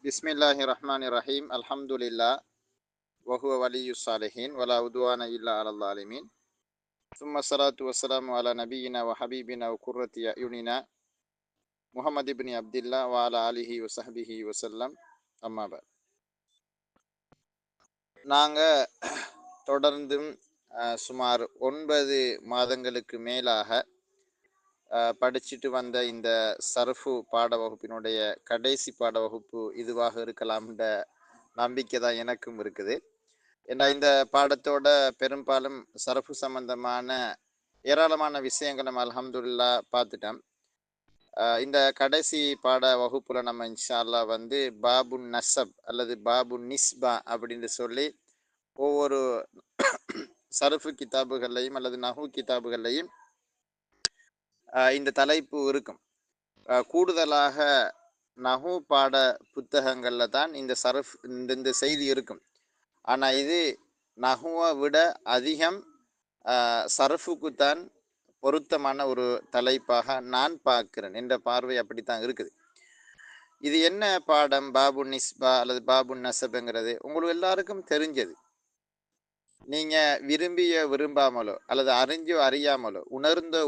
பிஸ்மில்லாஹிர்ரஹ்மானிர்ரஹீம். அல்ஹம்துலில்லாஹ் வஹுவ வலியுஸ் சாலிஹீன் வலா உதுவான இல்லா அலல் ஆலிமீன். சும்ம ஸலாத்து வஸ்ஸலாமு அலா நபியினா வ ஹபீபினா வ குர்ரத்தி அயுனினா முஹம்மது இப்னி அப்துல்லா வ அலா ஆலிஹி வ ஸஹ்பிஹி வஸல்லம். அம்மா பஅத். நாங்க தொடர்ந்தும் சுமார் 9 மாதங்களுக்கு மேலாக படிச்சுட்டு வந்த இந்த சர்ஃபு பாட வகுப்பினுடைய கடைசி பாட வகுப்பு இதுவாக இருக்கலாம்ன்ற நம்பிக்கை தான் எனக்கும் இருக்குது. ஏன்னா இந்த பாடத்தோட பெரும்பாலும் சரஃபு சம்பந்தமான ஏராளமான விஷயங்கள் நம்ம அல்ஹம்துலில்லாஹ் பார்த்துட்டோம். இந்த கடைசி பாட வகுப்புல நம்ம இன்ஷா அல்லாஹ் வந்து பாபு நசப் அல்லது பாபு நிஸ்பா அப்படின்னு சொல்லி ஒவ்வொரு சரஃபு கிதாபுகள்லையும் அல்லது நஹு கிதாபுகள்லையும் இந்த தலைப்பு இருக்கும். கூடுதலாக நஹு பாட புத்தகங்கள்ல தான் இந்த சரஃப் இந்த செய்தி இருக்கும். ஆனால் இது நஹுவை விட அதிகம் சரஃபுக்குத்தான் பொருத்தமான ஒரு தலைப்பாக நான் பார்க்கிறேன். என்ற பார்வை அப்படித்தான் இருக்குது. இது என்ன பாடம் பாபு நிஸ்பா அல்லது பாபு நசபுங்கிறது உங்களுக்கு எல்லாருக்கும் தெரிஞ்சது. நீங்க விரும்பாமலோ அல்லது அறிஞ்சோ அறியாமலோ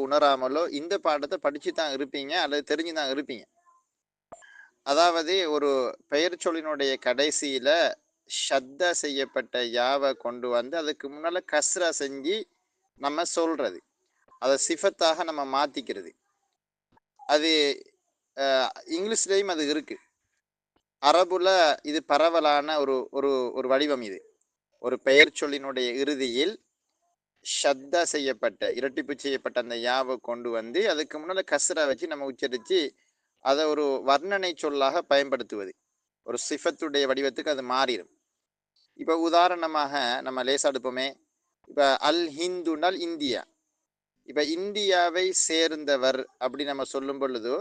உணராமலோ இந்த பாடத்தை படிச்சு தான் இருப்பீங்க அல்லது தெரிஞ்சு தான் இருப்பீங்க. அதாவது ஒரு பெயர் சொல்லினுடைய கடைசியில ஷத்தா செய்யப்பட்ட யாவை கொண்டு வந்து அதுக்கு முன்னால கஸ்ரா செஞ்சு நம்ம சொல்றது, அதை சிஃபத்தாக நம்ம மாத்திக்கிறது. அது இங்கிலீஷ்லேயும் அது இருக்கு. அரபுல இது பரவலான ஒரு ஒரு ஒரு வடிவம். இது ஒரு பெயர் சொல்லினுடைய இறுதியில் ஷத்தா செய்யப்பட்ட இரட்டிப்பு செய்யப்பட்ட அந்த யாவை கொண்டு வந்து அதுக்கு முன்னால கஸ்ரா வச்சு நம்ம உச்சரித்து அதை ஒரு வர்ணனை சொல்லாக பயன்படுத்துவது. ஒரு சிஃபத்துடைய வடிவத்துக்கு அது மாறிடும். இப்போ உதாரணமாக நம்ம லேசா எடுப்போமே. இப்போ அல் ஹிந்துனால் இந்தியா. இப்போ இந்தியாவை சேர்ந்தவர் அப்படி நம்ம சொல்லும் பொழுது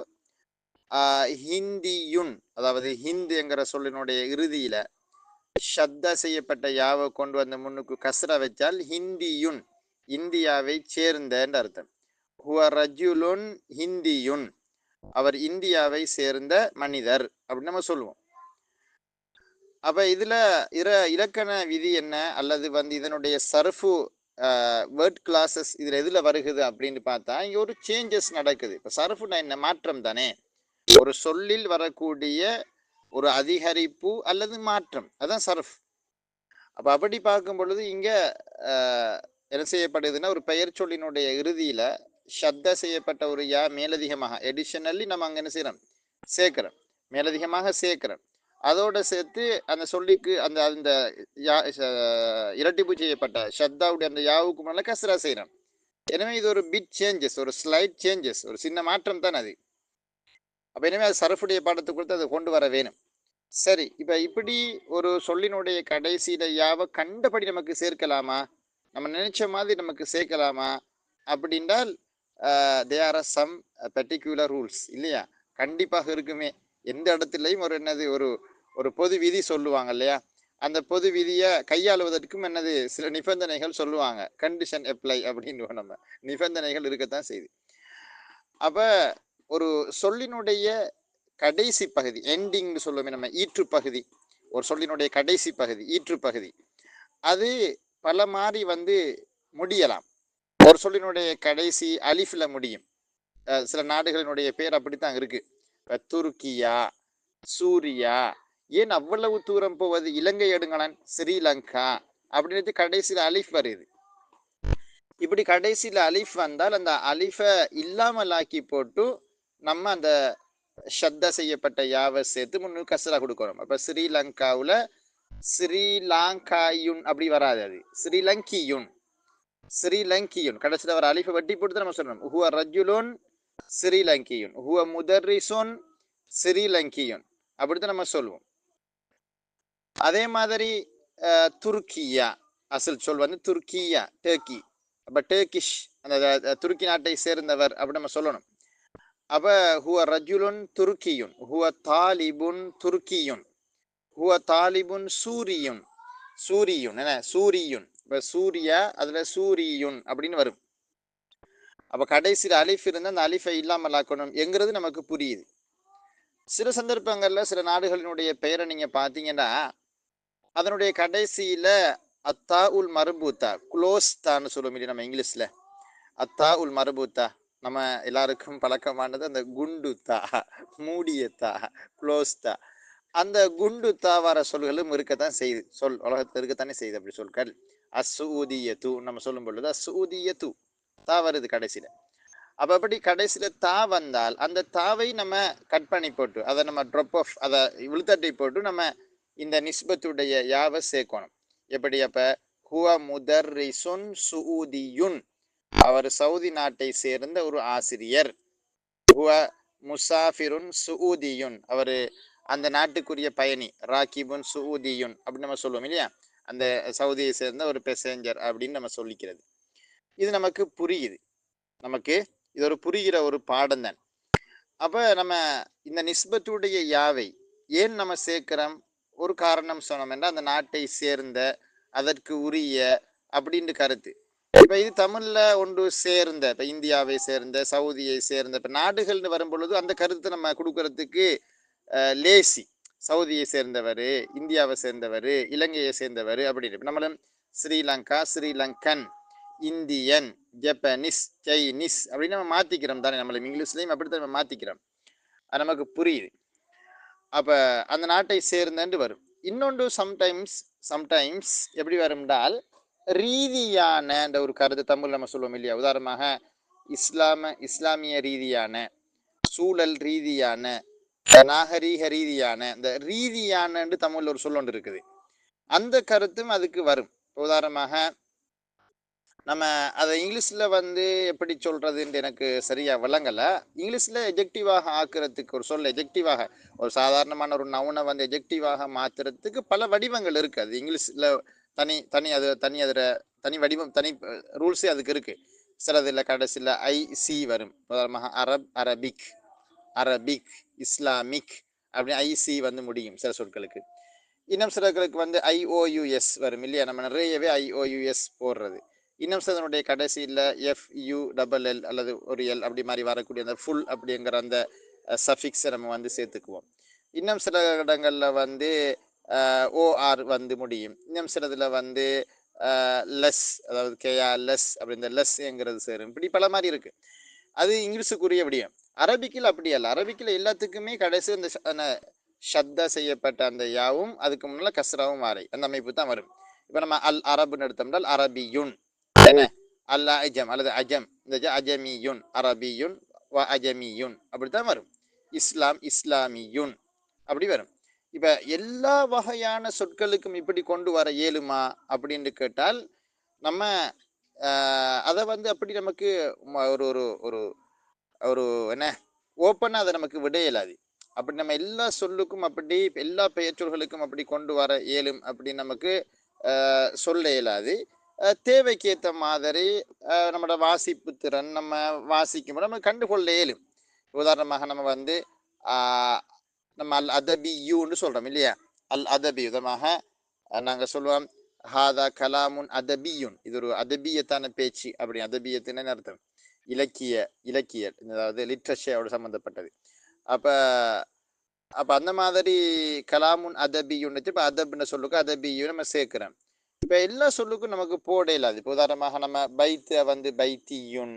ஹிந்தியுன், அதாவது ஹிந்து என்கிற சொல்லினுடைய இறுதியில ஷத்தா செய்யப்பட்ட யாவை கொண்டு வந்து முன்னுக்கு கஸ்ரா வச்சால் ஹிந்தியுன், இந்தியாவை சேர்ந்த அர்த்தம். ஹுவ ரஜுலுன் ஹிந்தியுன், அவர் இந்தியாவை சேர்ந்த மனிதர் அப்படின்னு நம்ம சொல்லுவோம். அப்ப இதுல இலக்கண விதி என்ன அல்லது வந்து இதனுடைய சர்ஃபு வேர்ட் கிளாஸஸ் இதுல எதுல வருகுது அப்படின்னு பார்த்தா இங்க ஒரு சேஞ்சஸ் நடக்குது. இப்ப சர்ஃபுனா என்ன? மாற்றம் தானே. ஒரு சொல்லில் வரக்கூடிய ஒரு அதிகரிப்பு அல்லது மாற்றம், அதான் சர்ஃப். அப்ப அப்படி பார்க்கும் பொழுது இங்க என்ன செய்யப்படுதுன்னா, ஒரு பெயர் சொல்லினுடைய இறுதியில ஷத்தா செய்யப்பட்ட ஒரு யா மேலதிகமாக எடிஷனலி நம்ம அங்க என்ன செய்யறோம்? சேர்க்கிறோம், மேலதிகமாக சேர்க்கிறோம். அதோட சேர்த்து அந்த சொல்லிக்கு அந்த அந்த இரட்டிப்பு செய்யப்பட்ட ஷத்தாவுடைய அந்த யாவுக்கு முன்னால கஸ்ரா செய்யறோம். எனவே இது ஒரு பிட் சேஞ்சஸ், ஒரு ஸ்லைட் சேஞ்சஸ், ஒரு சின்ன மாற்றம் தான் அது. அப்ப எனவே அது சரஃபுடைய பாடத்தை கொடுத்து அதை கொண்டு வர வேணும். சரி, இப்ப இப்படி ஒரு சொல்லினுடைய கடைசியில யாவை கண்டபடி நமக்கு சேர்க்கலாமா? நம்ம நினைச்ச மாதிரி நமக்கு சேர்க்கலாமா அப்படின்றால் there are some particular rules இல்லையா? கண்டிப்பாக இருக்குமே. எந்த இடத்துலையும் ஒரு என்னது ஒரு ஒரு பொது விதி சொல்லுவாங்க இல்லையா? அந்த பொது விதியை கையாளுவதற்கும் என்னது சில நிபந்தனைகள் சொல்லுவாங்க. கண்டிஷன் அப்ளை அப்படின்னு நம்ம நிபந்தனைகள் இருக்கத்தான் செய்யுது. அப்ப ஒரு சொல்லினுடைய கடைசி பகுதி எண்டிங்னு சொல்லுவோமே நம்ம, ஈற்று பகுதி, ஒரு சொல்லினுடைய கடைசி பகுதி ஈற்று பகுதி, அது பல மாதிரி வந்து முடியலாம். ஒரு சொல்லினுடைய கடைசி அலிஃப்ல முடியும். சில நாடுகளினுடைய பேர் அப்படித்தான் இருக்கு. துருக்கியா, சூரியா, ஏன் அவ்வளவு தூரம் போவது? இலங்கை எடுங்களன், ஸ்ரீலங்கா அப்படின்னு கடைசியில் அலிஃப் வருது. இப்படி கடைசியில் அலிஃப் வந்தால் அந்த அலிஃபை இல்லாமல் ஆக்கி போட்டு நம்ம அந்த ஷத்தா செய்யப்பட்ட யாவை சேர்த்து முன்னுக்கு கஸ்ரா கொடுக்கணும். அப்ப ஸ்ரீலங்காவுல ஸ்ரீலாங்காயுன் அப்படி வராது, அது ஸ்ரீலங்கியுன். ஸ்ரீலங்கியுன் கடைசியில் வர அலிஃபை வட்டி போட்டு நம்ம சொல்லணும். ஹுவ ரஜுலுன் ஸ்ரீலங்கியுன், ஹுவ முதர்ரிசுன் ஸ்ரீலங்கியுன், அப்படித்தான் நம்ம சொல்லுவோம். அதே மாதிரி துருக்கியா, அசல் சொல் வந்து துர்க்கியா, டர்க்கி. அப்ப டர்கிஷ், அந்த துருக்கி நாட்டை சேர்ந்தவர் அப்படி நம்ம சொல்லணும். அப்ப ஹுவ ரஜுலுன் துருக்கியுன், ஹுவ தாலிபுன் துருக்கியுன், ஹுவ தாலிபுன் சூரியுன், சூரியுன் என்ன சூரியுன். இப்ப சூரியா அதுல சூரியுன் அப்படின்னு வரும். அப்ப கடைசியில் அலிஃப் இருந்தால் அந்த அலிஃபை இல்லாமல் ஆக்கணும் என்கிறது நமக்கு புரியுது. சில சந்தர்ப்பங்கள்ல சில நாடுகளினுடைய பெயரை நீங்க பார்த்தீங்கன்னா, அதனுடைய கடைசியில அத்தா உல் மர்பூத்தா, குளோஸ்தான்னு சொல்லுவோம் இல்லையா நம்ம இங்கிலீஷ்ல. அத்தா உல் மர்பூத்தா. நம்ம எல்லாருக்கும் பழக்கமானது அந்த குண்டு தா, மூடிய தா, குளோஸ் தா. அந்த குண்டு தா வர சொல்களும் இருக்கத்தான் செய்யுது. உலகத்துல இருக்கத்தானே செய்யுது அப்படி சொற்கள். அஸ்ஸூதியத்து நம்ம சொல்லும் பொழுது அஸ்ஸூதியத்து தா வருது கடைசியில. அப்ப அப்படி கடைசியில தா வந்தால், அந்த தாவை நம்ம கட் பண்ணி போட்டு, அத நம்ம ட்ராப் ஆஃப் அத இழுத்தட்டி போட்டு நம்ம இந்த நிஸ்பத்துடைய யாவ சேர்க்கணும். எப்படி அப்ப? ஹுவ முதர்ரிசுன் சுஊதியுன். அவர் சவுதி நாட்டை சேர்ந்த ஒரு ஆசிரியர். ஹுவ முசாஃபிருன் சுஊதியுன். அவரு அந்த நாட்டுக்குரிய பயணி. ராகிபுன் சுஊதியுன் அப்படின்னு நம்ம சொல்லுவோம் இல்லையா? அந்த சவுதியை சேர்ந்த ஒரு பெசேஞ்சர் அப்படின்னு நம்ம சொல்லிக்கிறது. இது நமக்கு புரியுது. நமக்கு இது ஒரு புரிகிற ஒரு பாடம் தான். அப்ப நம்ம இந்த நிஸ்பத்துடைய யாவை ஏன் நம்ம சேர்க்கிறோம்? ஒரு காரணம் சொன்னோம் என்றால் அந்த நாட்டை சேர்ந்த, அதற்கு உரிய அப்படின்னு கருத்து. இப்ப இது தமிழ்ல ஒன்று சேர்ந்த, இப்ப இந்தியாவை சேர்ந்த, சவுதியை சேர்ந்த, இப்ப நாடுகள்னு வரும் பொழுது அந்த கருத்தை நம்ம கொடுக்கறதுக்கு லேசி. சவுதியை சேர்ந்தவர், இந்தியாவை சேர்ந்தவர், இலங்கையை சேர்ந்தவர் அப்படின்னு. நம்மளும் Sri Lanka, Sri Lankan, Indian, Japanese, Chinese அப்படின்னு நம்ம மாத்திக்கிறோம் தானே. நம்மளும் இங்கிலீஷ்லயும் அப்படித்தான் நம்ம மாத்திக்கிறோம். அது நமக்கு புரியுது. அப்ப அந்த நாட்டை சேர்ந்தன்று வரும். இன்னொன்று சம்டைம்ஸ் சம்டைம்ஸ் எப்படி வரும்னால் ரீதியான ஒரு கருத்து தமிழ் நம்ம சொல்லுவோம் இல்லையா? உதாரணமாக இஸ்லாமிய ரீதியான, சூழல் ரீதியான, நாகரீக ரீதியான, இந்த ரீதியான தமிழ்ல ஒரு சொல்லொன்று இருக்குது. அந்த கருத்தும் அதுக்கு வரும். உதாரணமாக நம்ம அதை இங்கிலீஷ்ல எப்படி சொல்றதுன்னு எனக்கு சரியா விளங்கல. இங்கிலீஷ்ல எஜெக்டிவாக ஆக்குறதுக்கு ஒரு சொல்ல எஜெக்டிவாக, ஒரு சாதாரணமான ஒரு நவுனை எஜெக்டிவாக மாத்துறதுக்கு பல வடிவங்கள் இருக்கு. அது இங்கிலீஷ்ல தனி தனி அது தனி அதில் தனி வடிவம், தனி ரூல்ஸே அதுக்கு இருக்கு. சிலதில் கடைசியில் ஐசி வரும். உதாரணமாக அரபிக், அரபிக், இஸ்லாமிக் அப்படி ஐசி முடியும் சில சொற்களுக்கு. இன்னும் சிலர்களுக்கு ஐஓயுஎஸ் வரும் இல்லையா? நம்ம நிறையவே ஐஓயுஎஸ் போடுறது. இன்னும் சிலனுடைய கடைசியில் FULL அல்லது ஒரு எல் அப்படி மாதிரி வரக்கூடிய அந்த ஃபுல் அப்படிங்கிற அந்த சஃபிக்ஸை நம்ம சேர்த்துக்குவோம். இன்னும் சில இடங்களில் OR முடியும். இன்னும் சிலதில் லெஸ், அதாவது லெஸ் அப்படி இந்த லெஸ்ங்கிறது சேரும். இப்படி பல மாதிரி இருக்கு. அது இங்கிலீஷுக்குரிய விடியும். அரபிக்கில் அப்படி அல்ல. அரபிக்கில் எல்லாத்துக்குமே கடைசி இந்த ஷத்தா செய்யப்பட்ட அந்த யாவும் அதுக்கு முன்னால கஸ்ராவும் வாரை அந்த அமைப்பு தான் வரும். இப்போ நம்ம அல் அரபுன்னு எடுத்தோம்னால் அரபியுன், என்ன அல் அஜம் அல்லது அஜம், இந்த அஜமியுன், அரபியுன் வ அஜமியுன் அப்படித்தான் வரும். இஸ்லாம், இஸ்லாமியுன் அப்படி வரும். இப்ப எல்லா வகையான சொற்களுக்கும் இப்படி கொண்டு வர இயலுமா அப்படின்னு கேட்டால் நம்ம அதை அப்படி நமக்கு ஒரு ஒரு ஒரு ஒரு என்ன ஓப்பனாக அதை நமக்கு விட இயலாது. அப்படி நம்ம எல்லா சொல்லுக்கும் அப்படி எல்லா பெயர்ச்சொல்களுக்கும் அப்படி கொண்டு வர இயலும் அப்படி நமக்கு சொல்ல இயலாது. தேவைக்கு ஏற்ற மாதிரி நம்மளோட வாசிப்பு திறன் நம்ம வாசிக்கும் நம்ம கண்டுகொள்ள இயலும். உதாரணமாக நம்ம நம்ம அல் அதபியூன்னு சொல்றோம் இல்லையா? அல் அதபி விதமாக நாங்கள் சொல்லுவோம் ஹாதா கலாமுன் அதபியுன், இது ஒரு அதபியத்தான பேச்சு. அப்படி அதபியத்துன்னு அர்த்தம் இலக்கிய அதாவது லிட்ரேச்சரோட சம்மந்தப்பட்டது. அப்ப அப்ப அந்த மாதிரி கலாமுன் அதபியுன்னு இப்போ அதப்னு சொல்லுக்கு அதபியும் நம்ம சேர்க்கிறோம். இப்ப எல்லா சொல்லுக்கும் நமக்கு போட இல்லாது. இப்போ உதாரணமாக நம்ம பைத்த பைத்தியுன்,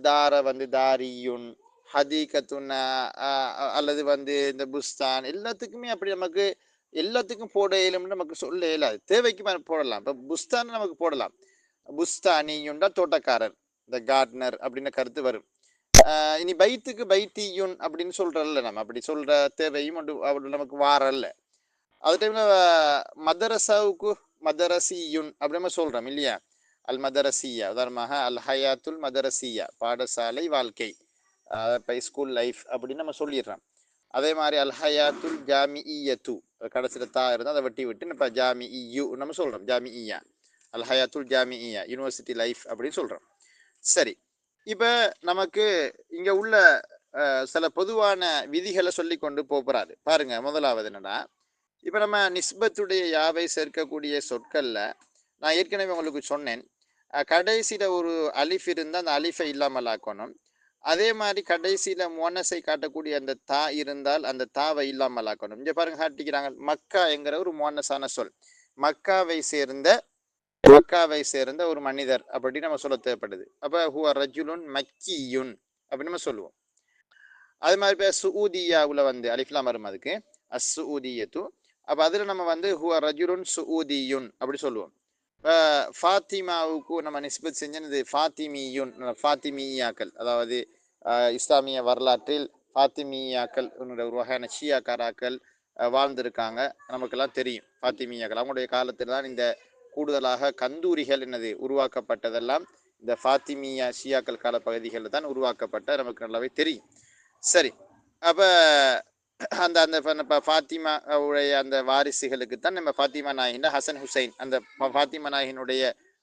தார தாரியுன், ஹதீகத்துன் அல்லது இந்த புஸ்தான் எல்லாத்துக்குமே அப்படி நமக்கு எல்லாத்துக்கும் போட இயலும்னு நமக்கு சொல்ல இயலாது. தேவைக்கு போடலாம். இப்போ புஸ்தான் நமக்கு போடலாம். புஸ்தானியுண்டா தோட்டக்காரர், இந்த கார்ட்னர் அப்படின்னு கருத்து வரும். இனி பைத்துக்கு பைத்தியுன் அப்படின்னு சொல்றல்ல, நம்ம அப்படி சொல்ற தேவையும் நமக்கு வாரல்ல. அது டைம்ல மதரசாவுக்கு மதரசியுன் அப்படி நம்ம சொல்றோம் இல்லையா? அல் மதரசியா, உதாரணமாக அல் ஹயாத்துல் மதரசியா, பாடசாலை வாழ்க்கை, இப்போ ஸ்கூல் லைஃப் அப்படின்னு நம்ம சொல்லிடுறோம். அதே மாதிரி அல் ஹயாத்துல் ஜாமிஇயத்து, கடைசியில் தா இருந்தால் அதை வெட்டி விட்டு இப்போ ஜாமிஇயு நம்ம சொல்றோம். ஜாமிஇயா, அல் ஹயாத்துல் ஜாமிஇயா, யூனிவர்சிட்டி லைஃப் அப்படின்னு சொல்றோம். சரி, இப்ப நமக்கு இங்க உள்ள சில பொதுவான விதிகளை சொல்லி கொண்டு போறாரு பாருங்க. முதலாவது என்னன்னா, இப்ப நம்ம நிஸ்பத்துடைய யாவை சேர்க்கக்கூடிய சொற்கள்ல நான் ஏற்கனவே உங்களுக்கு சொன்னேன், கடைசியில ஒரு அலிஃப் இருந்தால் அந்த அலிஃபை இல்லாமல் ஆக்கணும். அதே மாதிரி கடைசியில முன்னஸை காட்டக்கூடிய அந்த தா இருந்தால் அந்த தாவை இல்லாமல் ஆக்கணும். இங்க பாருங்க காட்டிக்கிறாங்க, மக்கா என்கிற ஒரு முன்னஸான சொல். மக்காவை சேர்ந்த மக்காவை சேர்ந்த ஒரு மனிதர் அப்படின்னு நம்ம சொல்ல தேவைப்படுது. அப்ப ஹுவ ரஜுலுன் மக்கியுன் அப்படின்னு நம்ம சொல்லுவோம். அது மாதிரி இப்போ சுஊதியாவில் வந்து அலிஃப்லாம் வரும் அதுக்கு அஸ்ஸூதியத்து. அப்போ அதில் நம்ம வந்து ஹுவ ரஜுலுன் சுஊதியுன் அப்படி சொல்லுவோம். இப்போ ஃபாத்திமாவுக்கு நம்ம நிஸ்பத் செஞ்சது ஃபாத்திமியுன், ஃபாத்திமியாக்கள், அதாவது இஸ்லாமிய வரலாற்றில் ஃபாத்திமியாக்கள் ஒரு வகையான ஷியாக்காராக்கள் வாழ்ந்திருக்காங்க. நமக்கெல்லாம் தெரியும் ஃபாத்திமியாக்கள். அவங்களுடைய காலத்தில் தான் இந்த கூடுதலாக கந்தூரிகள் என்னது உருவாக்கப்பட்டதெல்லாம் இந்த ஃபாத்திமியா ஷியாக்கள் கால பகுதிகளில் தான் உருவாக்கப்பட்ட நமக்கு நல்லாவே தெரியும். சரி, அப்போ அந்த அந்த ஃபாத்திமா உடைய அந்த வாரிசுகளுக்கு தான் நம்ம ஃபாத்திமா நாயின ஹசன் ஹுசைன், அந்த ஃபாத்திமா நாயினுடைய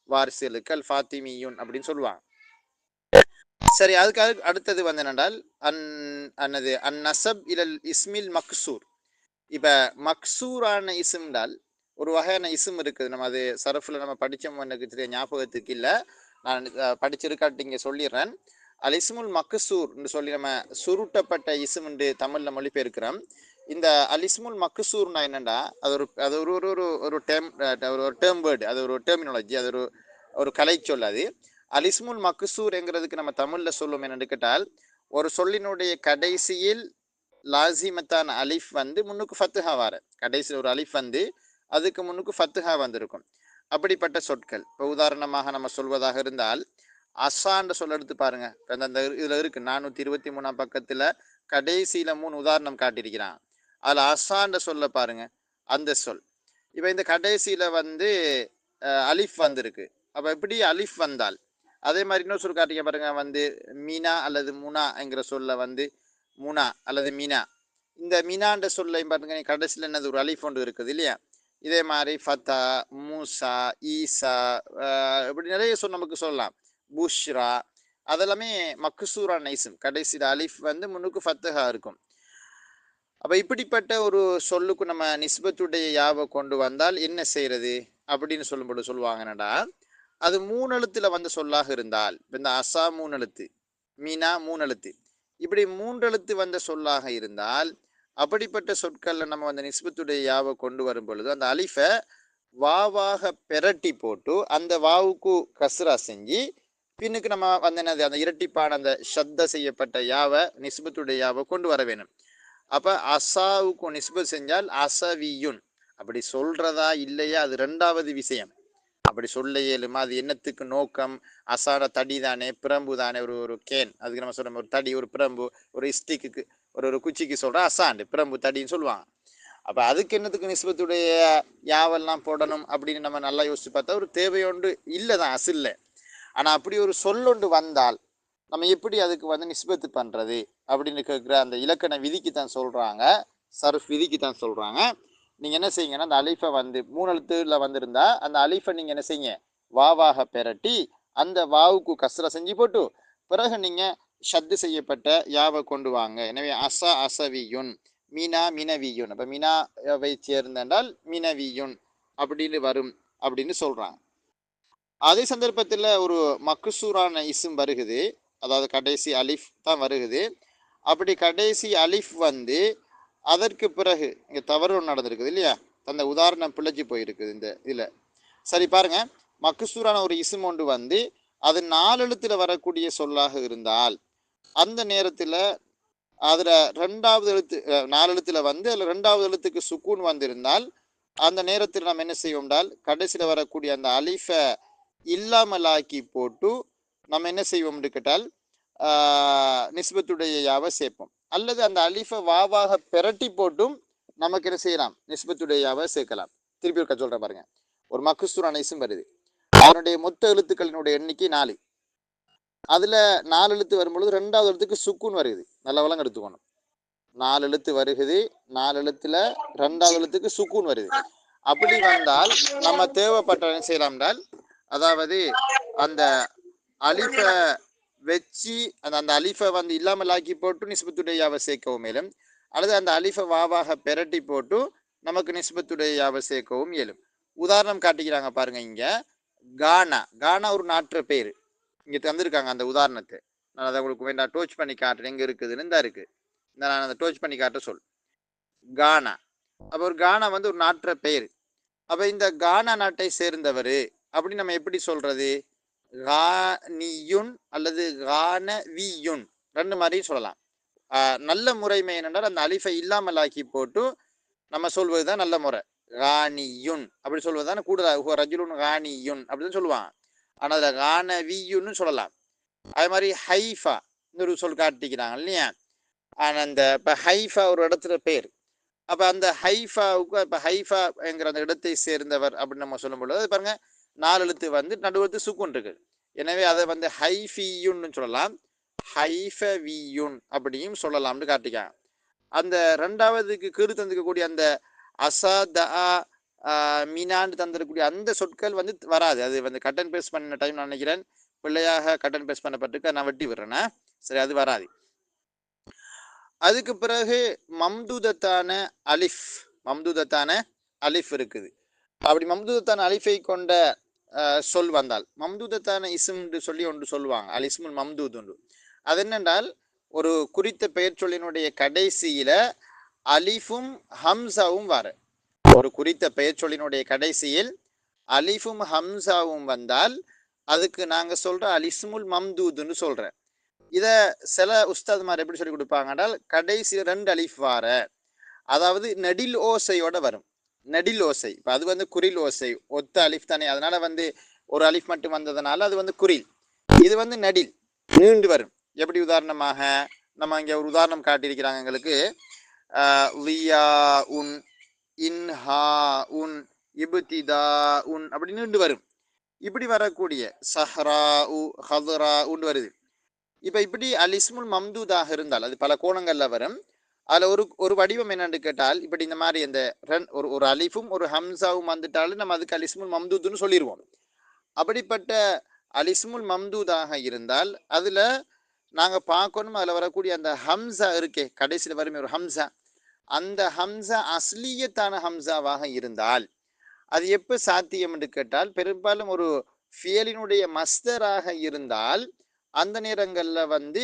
வாரிசுகளுக்கு அல் ஃபாத்திமியூன் அப்படின்னு சொல்லுவாங்க. சரி, அதுக்காக அடுத்தது வந்து என்னென்றால் அன்னது நசப் இலல் இஸ்மில் மக்சூர். இப்போ மக்சூரான இஸ்ம்டால் ஒரு வகையான இஸ்ம் இருக்குது. நம்ம அது சரஃபில் நம்ம படித்தோம், எனக்கு தெரிய ஞாபகத்துக்கு இல்லை, நான் படிச்சிருக்காட்டு இங்கே சொல்லிடுறேன். அல் இஸ்முல் மக்சூர் சொல்லி நம்ம சுருட்டப்பட்ட இஸ்ம் என்று தமிழில் மொழிபெயர்க்கிறோம். இந்த அல் இஸ்முல் மக்சூர்னா என்னென்னா அது ஒரு ஒரு ஒரு டேர்ம் வேர்டு, அது ஒரு டெர்மினாலஜி, அது ஒரு கலை சொல். அது அல் இஸ்முல் மக்சூர் என்கிறதுக்கு நம்ம தமிழில் சொல்லுவோம் என்னென்னு கேட்டால், ஒரு சொல்லினுடைய கடைசியில் லாசிமத்தான அலிஃப் வந்து முன்னுக்கு ஃபத்துஹா வார, கடைசியில் ஒரு அலிஃப் வந்து அதுக்கு முன்னுக்கு ஃபத்துஹா வந்திருக்கும். அப்படிப்பட்ட சொற்கள். இப்போ உதாரணமாக நம்ம சொல்வதாக இருந்தால் அசான்ற சொல்ல எடுத்து பாருங்க. அந்த இதுல இருக்கு 423 பக்கத்துல கடைசியில 3 உதாரணம் காட்டியிருக்கிறான். அதுல அசான்ற சொல்ல பாருங்க, அந்த சொல். இப்ப இந்த கடைசியில வந்து அலிஃப் வந்திருக்கு. அப்ப எப்படி அலிஃப் வந்தால் அதே மாதிரி இன்னொரு சொல் காட்டிக்க பாருங்க, வந்து மீனா அல்லது முனா என்கிற சொல்ல வந்து முனா அல்லது மீனா. இந்த மீனான்ற சொல்ல பாருங்க கடைசியில் என்னது ஒரு அலிஃப் ஒன்று இருக்குது இல்லையா. இதே மாதிரி ஃபத்தா, மூசா, ஈசா, இப்படி நிறைய சொல் நமக்கு சொல்லலாம். புஷ்ரா, அதெல்லாமே மக்சூரான இஸ்ம். கடைசியில் அலிஃப் வந்து முன்னுக்கு ஃபத்துஹா இருக்கும். அப்போ இப்படிப்பட்ட ஒரு சொல்லுக்கு நம்ம நிஸ்பத்துடைய யாவை கொண்டு வந்தால் என்ன செய்யறது அப்படின்னு சொல்லும்போது சொல்லுவாங்க என்னடா, அது 3 எழுத்துல வந்த சொல்லாக இருந்தால், இந்த அசா 3 எழுத்து, மீனா 3 எழுத்து, இப்படி 3 எழுத்து வந்த சொல்லாக இருந்தால் அப்படிப்பட்ட சொற்கள்ல நம்ம அந்த நிஸ்பத்துடைய யாவை கொண்டு வரும் பொழுது அந்த அலிஃபை வாவாக பெரட்டி போட்டு அந்த வாவுக்கு கஸ்ரா செஞ்சு பின்னுக்கு நம்ம வந்து என்னது அந்த இரட்டிப்பான அந்த ஷத்த செய்யப்பட்ட யாவை நிஸ்பத்துடைய யாவை கொண்டு வர வேணும். அப்ப அசாவுக்கு நிஸ்பத் செஞ்சால் அசவியுன் அப்படி சொல்றதா இல்லையா அது 2வது விஷயம். அப்படி சொல்ல இயலுமா, அது என்னத்துக்கு நோக்கம், அசாட தடி தானே, பிரம்பு தானே, ஒரு கேன், அதுக்கு நம்ம சொல்ற ஒரு தடி, ஒரு பிரம்பு, ஒரு ஸ்டிக்கு, ஒரு குச்சிக்கு சொல்ற அசாண்டு பிரம்பு தடின்னு சொல்லுவாங்க. அப்ப அதுக்கு என்னத்துக்கு நிஸ்பத்துடைய யாவெல்லாம் போடணும் அப்படின்னு நம்ம நல்லா யோசிச்சு பார்த்தா ஒரு தேவையொன்று இல்லைதான் அசில்ல. ஆனா அப்படி ஒரு சொல்லொண்டு வந்தால் நம்ம எப்படி அதுக்கு வந்து நிஸ்பத்து பண்றது அப்படின்னு கேட்குற அந்த இலக்கண விதிக்கு தான் சொல்றாங்க, சர்ஃப் விதிக்கு தான் சொல்றாங்க. நீங்க என்ன செய்யுங்கன்னா அந்த அலிஃபை வந்து 3 எழுத்துல வந்திருந்தா அந்த அலிஃபை நீங்க என்ன செய்யுங்க வாவாக பெரட்டி அந்த வாவுக்கு கஸ்ரா செஞ்சு போட்டு பிறகு நீங்க ஷத்து செய்யப்பட்ட யாவை கொண்டு வாங்க. எனவே அசா அசவியுன், மீனா மினவியுன். அப்ப மீனாவை சேர்ந்தால் மினவியுன் அப்படின்னு வரும் அப்படின்னு சொல்றாங்க. அதே சந்தர்ப்பத்தில் ஒரு மக்சூரான இஸ்ம் வருகுது, அதாவது கடைசி அலிஃப் தான் வருகுது. அப்படி கடைசி அலிஃப் வந்து அதற்கு பிறகு இங்கே தவறு ஒன்று நடந்திருக்குது இல்லையா, அந்த உதாரணம் பிழைச்சி போயிருக்குது இந்த இதில். சரி பாருங்க, மக்சூரான ஒரு இஸ்ம் ஒன்று வந்து அது 4 எழுத்துல வரக்கூடிய சொல்லாக இருந்தால் அந்த நேரத்தில் அதில் 2வது எழுத்து 4 எழுத்துல வந்து அதில் 2வது எழுத்துக்கு சுக்கூன் வந்திருந்தால் அந்த நேரத்தில் நம்ம என்ன செய்வோம் என்றால் கடைசியில் வரக்கூடிய அந்த அலிஃபை இல்லாமலாக்கி போட்டு நம்ம என்ன செய்வோம் என்று கேட்டால் நிஸ்பத்துடைய யாவை சேர்ப்போம். அல்லது அந்த அலிஃபை வாவாக பெரட்டி போட்டும் நமக்கு என்ன செய்யலாம், நிஸ்பத்துடைய யாவை சேர்க்கலாம். திருப்பி ஒரு சொல்றேன் பாருங்க, ஒரு மக்சூரான இஸ்ம் வருது, அதனுடைய மொத்த எழுத்துக்களினுடைய எண்ணிக்கை 4. அதுல 4 எழுத்து வரும்பொழுது 2வது எழுத்துக்கு சுக்கூன் வருது. நல்ல வளங்க எடுத்துக்கணும். 4 எழுத்து வருகுது, 4 எழுத்துல 2வது எழுத்துக்கு சுக்கூன் வருது. அப்படி வந்தால் நம்ம தேவைப்பட்ட என்ன செய்யலாம் என்றால், அதாவது அந்த அலிஃபை வச்சு அந்த அலிஃபை வந்து இல்லாமல் ஆக்கி போட்டு நிஸ்பத்துடைய யாவை சேர்க்கவும் மேலும், அல்லது அந்த அலிஃபை வாவாக பெரட்டி போட்டு நமக்கு நிஸ்பத்துடைய யாவை சேர்க்கவும் இயலும். உதாரணம் காட்டிக்கிறாங்க பாருங்க. இங்க கானா, கானா ஒரு நாட்டு பேர் இங்க தந்திருக்காங்க அந்த உதாரணத்தை. நான் அதை உங்களுக்கு வேண்டாம் டோச் பண்ணி காட்டுறேன், எங்கே இருக்குதுன்னு இந்த இருக்குது. இந்த நான் அதை டோச் பண்ணி காட்ட சொல். கானா. அப்போ ஒரு கானா வந்து ஒரு நாட்டுற பெயர். அப்போ இந்த கானா நாட்டை சேர்ந்தவர் அப்படின்னு நம்ம எப்படி சொல்றது? கானியுன் அல்லது கானவியுன் ரெண்டு மாதிரியும் சொல்லலாம். நல்ல முறைமை என்னென்றால் அந்த அலிஃபை இல்லாமல் ஆக்கி போட்டு நம்ம சொல்வது தான் நல்ல முறை. கானியுன் அப்படி சொல்வது தானே கூடுதல். ரஜுலுன் கானியுன் அப்படின்னு சொல்லுவாங்க. ஆனால் அதில் கானவியுன்னு சொல்லலாம். அதே மாதிரி ஹைஃபா இன்னொரு சொல் காட்டிக்கிறாங்க இல்லையா? ஆனால் அந்த இப்போ ஹைஃபா ஒரு இடத்துல பேர். அப்போ அந்த ஹைஃபாவுக்கு இப்போ ஹைஃபா என்கிற அந்த இடத்தை சேர்ந்தவர் அப்படின்னு நம்ம சொல்லும் பொழுது அது பாருங்க 4 எழுத்து வந்து நடுவத்து சுக்குன் இருக்கு. எனவே அதை வந்து ஹைஃபியுன்னு சொல்லலாம், ஹைஃபவியுன் அப்படியும் சொல்லலாம்னு காட்டிக்காங்க. அந்த ரெண்டாவதுக்கு கீறு தந்துக்கக்கூடிய அந்த அசாதா மீனான்னு தந்திருக்கக்கூடிய அந்த சொற்கள் வந்து வராது. அது வந்து கட் அண்ட் பேஸ்ட் பண்ண டைம் நான் நினைக்கிறேன் பிள்ளையாக கட் அண்ட் பேஸ்ட் பண்ணப்பட்டுக்கு நான் வெட்டி விடுறேன்னா சரி, அது வராது. அதுக்கு பிறகு மம்தூதத்தான அலிஃப், மம்தூதத்தான அலிஃப் இருக்குது. அப்படி மம்தூதத்தான அலிஃபை கொண்ட சொல் வந்தால் மம்தூதத்தான இஸ்ம்னு சொல்லி ஒன்று சொல்லுவாங்க. அல் இஸ்முல் மம்தூத் உண்டு. அது என்னென்றால் ஒரு குறித்த பெயர் சொல்லினுடைய கடைசியில அலிஃபும் ஹம்சாவும் வர. ஒரு குறித்த பெயர் சொல்லினுடைய கடைசியில் அலிஃபும் ஹம்சாவும் வந்தால் அதுக்கு நாங்க சொல்ற அல் இஸ்முல் மம்தூதுன்னு சொல்றேன். இதை சில உஸ்தாத்மார் எப்படி சொல்லி கொடுப்பாங்கன்றால் கடைசியில் 2 அலிஃப் வார, அதாவது நெடில் ஓசையோட வரும். நெடில் ஓசை இப்போ அது வந்து குரில் ஓசை, ஒத்த அலிஃப் தானே, அதனால வந்து ஒரு அலிஃப் மட்டும் வந்ததுனால அது வந்து குரில். இது வந்து நெடில் நீண்டு வரும். எப்படி உதாரணமாக நம்ம இங்கே ஒரு உதாரணம் காட்டியிருக்கிறாங்க எங்களுக்கு. லியா உன், இன்ஹா உன், இபுதிதா உன் அப்படி நீண்டு வரும். இப்படி வரக்கூடிய சஹ்ரா உ ஹதுரா உன் வருது. இப்போ இப்படி அல் இஸ்முல் மம்தூதாக இருந்தால் அது பல கோணங்கள்ல வரும். அதில் ஒரு வடிவம் என்னன்னு கேட்டால் இப்படி இந்த மாதிரி இந்த ஒரு அலிஃபும் ஒரு ஹம்சாவும் வந்துட்டாலும் நம்ம அதுக்கு அல் இஸ்முல் மம்தூதுன்னு சொல்லிடுவோம். அப்படிப்பட்ட அல் இஸ்முல் மம்தூதாக இருந்தால் அதில் நாங்கள் பார்க்கணும் அதில் வரக்கூடிய அந்த ஹம்சா இருக்கே கடைசியில் வருமே ஒரு ஹம்சா, அந்த ஹம்சா அஸ்லியத்தான ஹம்சாவாக இருந்தால் அது எப்போ சாத்தியம் என்று கேட்டால் பெரும்பாலும் ஒரு ஃபியலினுடைய மஸ்தராக இருந்தால் அந்த நேரங்களில் வந்து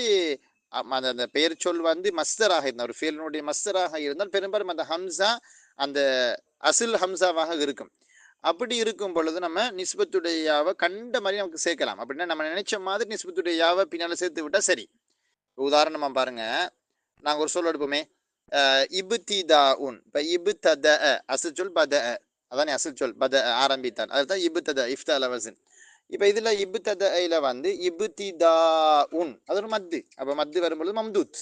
அந்த பெயர் சொல் வந்து மஸ்தராக இருந்தால் ஒரு ஃபியலினுடைய மஸ்தராக இருந்தால் பெரும்பாலும் அந்த ஹம்சா அந்த அசில் ஹம்சாவாக இருக்கும். அப்படி இருக்கும் பொழுது நம்ம நிஸ்பத்துடையாவை கண்ட மாதிரி நமக்கு சேர்க்கலாம். அப்படின்னா நம்ம நினைச்ச மாதிரி நிஸ்பத்துடையாவை பின்னால் சேர்த்து விட்டா சரி. உதாரணமா பாருங்க, நாங்கள் ஒரு சொல் எடுப்போமே இபுதிதா உன். இப்போ இபுதத அசில் சொல் பத, அதானே அசில் சொல் பத ஆரம்பித்தான், அதுதான் இபுதத இஃப்தால வசன். இப்போ இதில் இபுததையில் வந்து இபுதிதா உன் அது ஒரு மத்து. அப்போ மத்து வரும்பொழுது மம்தூத்.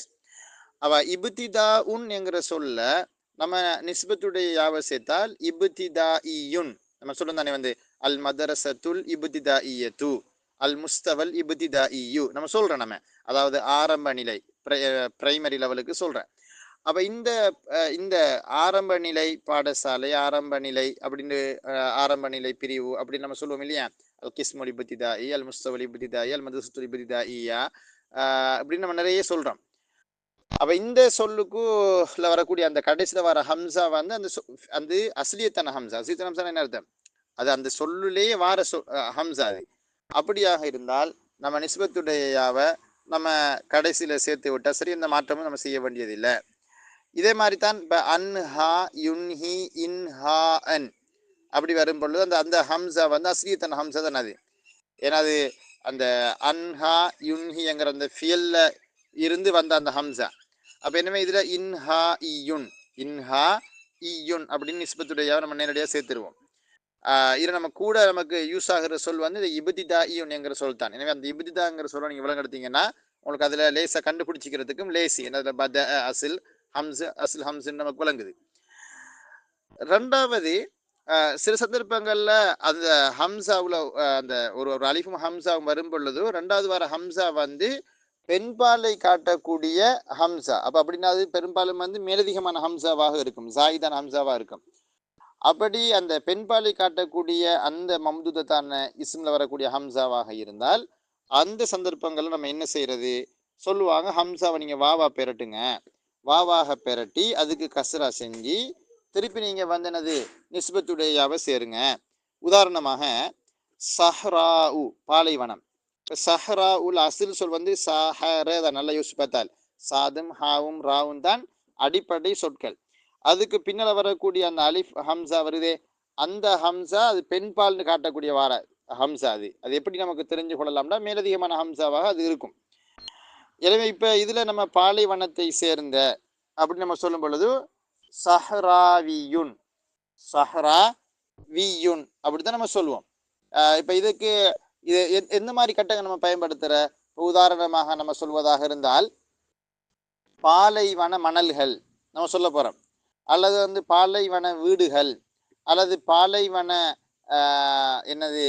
அவ இபுதிதா உன் என்கிற சொல்ல நம்ம நிஸ்பத்துடைய யாவை சேர்த்தால் இபுதிதா ஈயுன். நம்ம சொல்லும் தானே வந்து அல் மதரசத்துல் இபுதிதா ஈயத்து, அல் முஸ்தவல் இபுதிதா ஈயு நம்ம சொல்கிறோம். நம்ம அதாவது ஆரம்ப நிலை பிரைமரி லெவலுக்கு சொல்கிறேன். அப்போ இந்த ஆரம்ப நிலை பாடசாலை, ஆரம்ப நிலை அப்படின்னு ஆரம்ப நிலை பிரிவு அப்படின்னு நம்ம சொல்லுவோம் இல்லையா? அல் கிஸ்முல் இபுதிதாயி, அல் முஸ்தவல் இபுதிதாயி, அல் மதரசத்துல் இபுதிதாயியா அப்படின்னு நம்ம நிறைய சொல்கிறோம். அப்போ இந்த சொல்லுக்குள்ள வரக்கூடிய அந்த கடைசியில் வர ஹம்சா வந்து அந்த அஸ்லியத்தான ஹம்சா. அஸ்லியத்தான ஹம்சா என்ன அர்த்தம்? அது அந்த சொல்லுலேயே வார ஹம்சா. அது அப்படியாக இருந்தால் நம்ம நிஸ்பத்துடையாவை நம்ம கடைசியில் சேர்த்து விட்டால் சரி, எந்த மாற்றமும் நம்ம செய்ய வேண்டியதில்லை. இதே மாதிரி தான் இப்போ அன்ஹா யுன்ஹி இன்ஹா அன் அப்படி வரும் பொழுது அந்த ஹம்சா வந்து அஸ்லியத்தான ஹம்சா தான் அது. ஏன்னா அது அந்த அன்ஹா யுன்ஹிங்கிற அந்த ஃபியல்ல இருந்து வந்த அந்த ஹம்சா. அப்போ என்னமே இதில் இன்ஹா ஈயுன், இன்ஹா ஈயுன் அப்படின்னு நிஸ்பத்துடையாவை நம்ம நேரடியாக சேர்த்துருவோம். இதில் நம்ம கூட நமக்கு யூஸ் ஆகிற சொல் வந்து இந்த இபுதிதா ஈயுன் என்கிற சொல் தான். எனவே அந்த இபுதிதாங்கிற சொல்லை நீங்கள் விளங்கெடுத்தீங்கன்னா உங்களுக்கு அதில் லேசாக கண்டுபிடிச்சிக்கிறதுக்கும் லேசி. ஏன்னா அதில் பத அசில் ஹம்சு அசில் ஹம்சுன்னு நமக்கு விளங்குது. ரெண்டாவது சில சந்தர்ப்பங்களில் அந்த ஹம்சாவில் அந்த ஒரு அலிஃபும் ஹம்சாவும் வரும் பொழுது ரெண்டாவது வர ஹம்சா வந்து பெண்பாலை காட்டக்கூடிய ஹம்சா. அப்போ அப்படின்னா அது பெரும்பாலும் வந்து மேலதிகமான ஹம்சாவாக இருக்கும், ஜாயிதான ஹம்சாவாக இருக்கும். அப்படி அந்த பெண்பாலை காட்டக்கூடிய அந்த மம்தூதத்தான இஸ்மில் வரக்கூடிய ஹம்சாவாக இருந்தால் அந்த சந்தர்ப்பங்களில் நம்ம என்ன செய்யறது? சொல்லுவாங்க ஹம்சாவை நீங்கள் வாவா பெரட்டுங்க, வாவாக பெரட்டி அதுக்கு கஸ்ரா செஞ்சு திருப்பி நீங்கள் வந்து என்னது நிஸ்பத்துடையாவை சேருங்க. உதாரணமாக சஹ்ரா உ பாலைவனம், சஹ்ரா உல் அசில் சொல் வந்து சஹர தான், நல்லா யோசிச்சு பார்த்தால் சாதும் ஹாவும் ராவும் தான் அடிப்படை சொற்கள். அதுக்கு பின்னால் வரக்கூடிய அந்த அலிஃப் ஹம்சா வருதே, அந்த ஹம்சா அது பெண்பால்னு காட்டக்கூடிய வார ஹம்சா. அது அது எப்படி நமக்கு தெரிஞ்சு கொள்ளலாம்னா மேலதிகமான ஹம்சாவாக அது இருக்கும். எனவே இப்ப இதுல நம்ம பாலைவனத்தை சேர்ந்த அப்படின்னு நம்ம சொல்லும் பொழுது சஹ்ராவியுன், சஹ்ராவியுன் அப்படித்தான் நம்ம சொல்லுவோம். இப்ப இதுக்கு இது எந்த மாதிரி கட்டங்கள் நம்ம பயன்படுத்துற, உதாரணமாக நம்ம சொல்வதாக இருந்தால் பாலைவன மணல்கள் நம்ம சொல்ல போறோம், அல்லது வந்து பாலைவன வீடுகள், அல்லது பாலைவன என்னது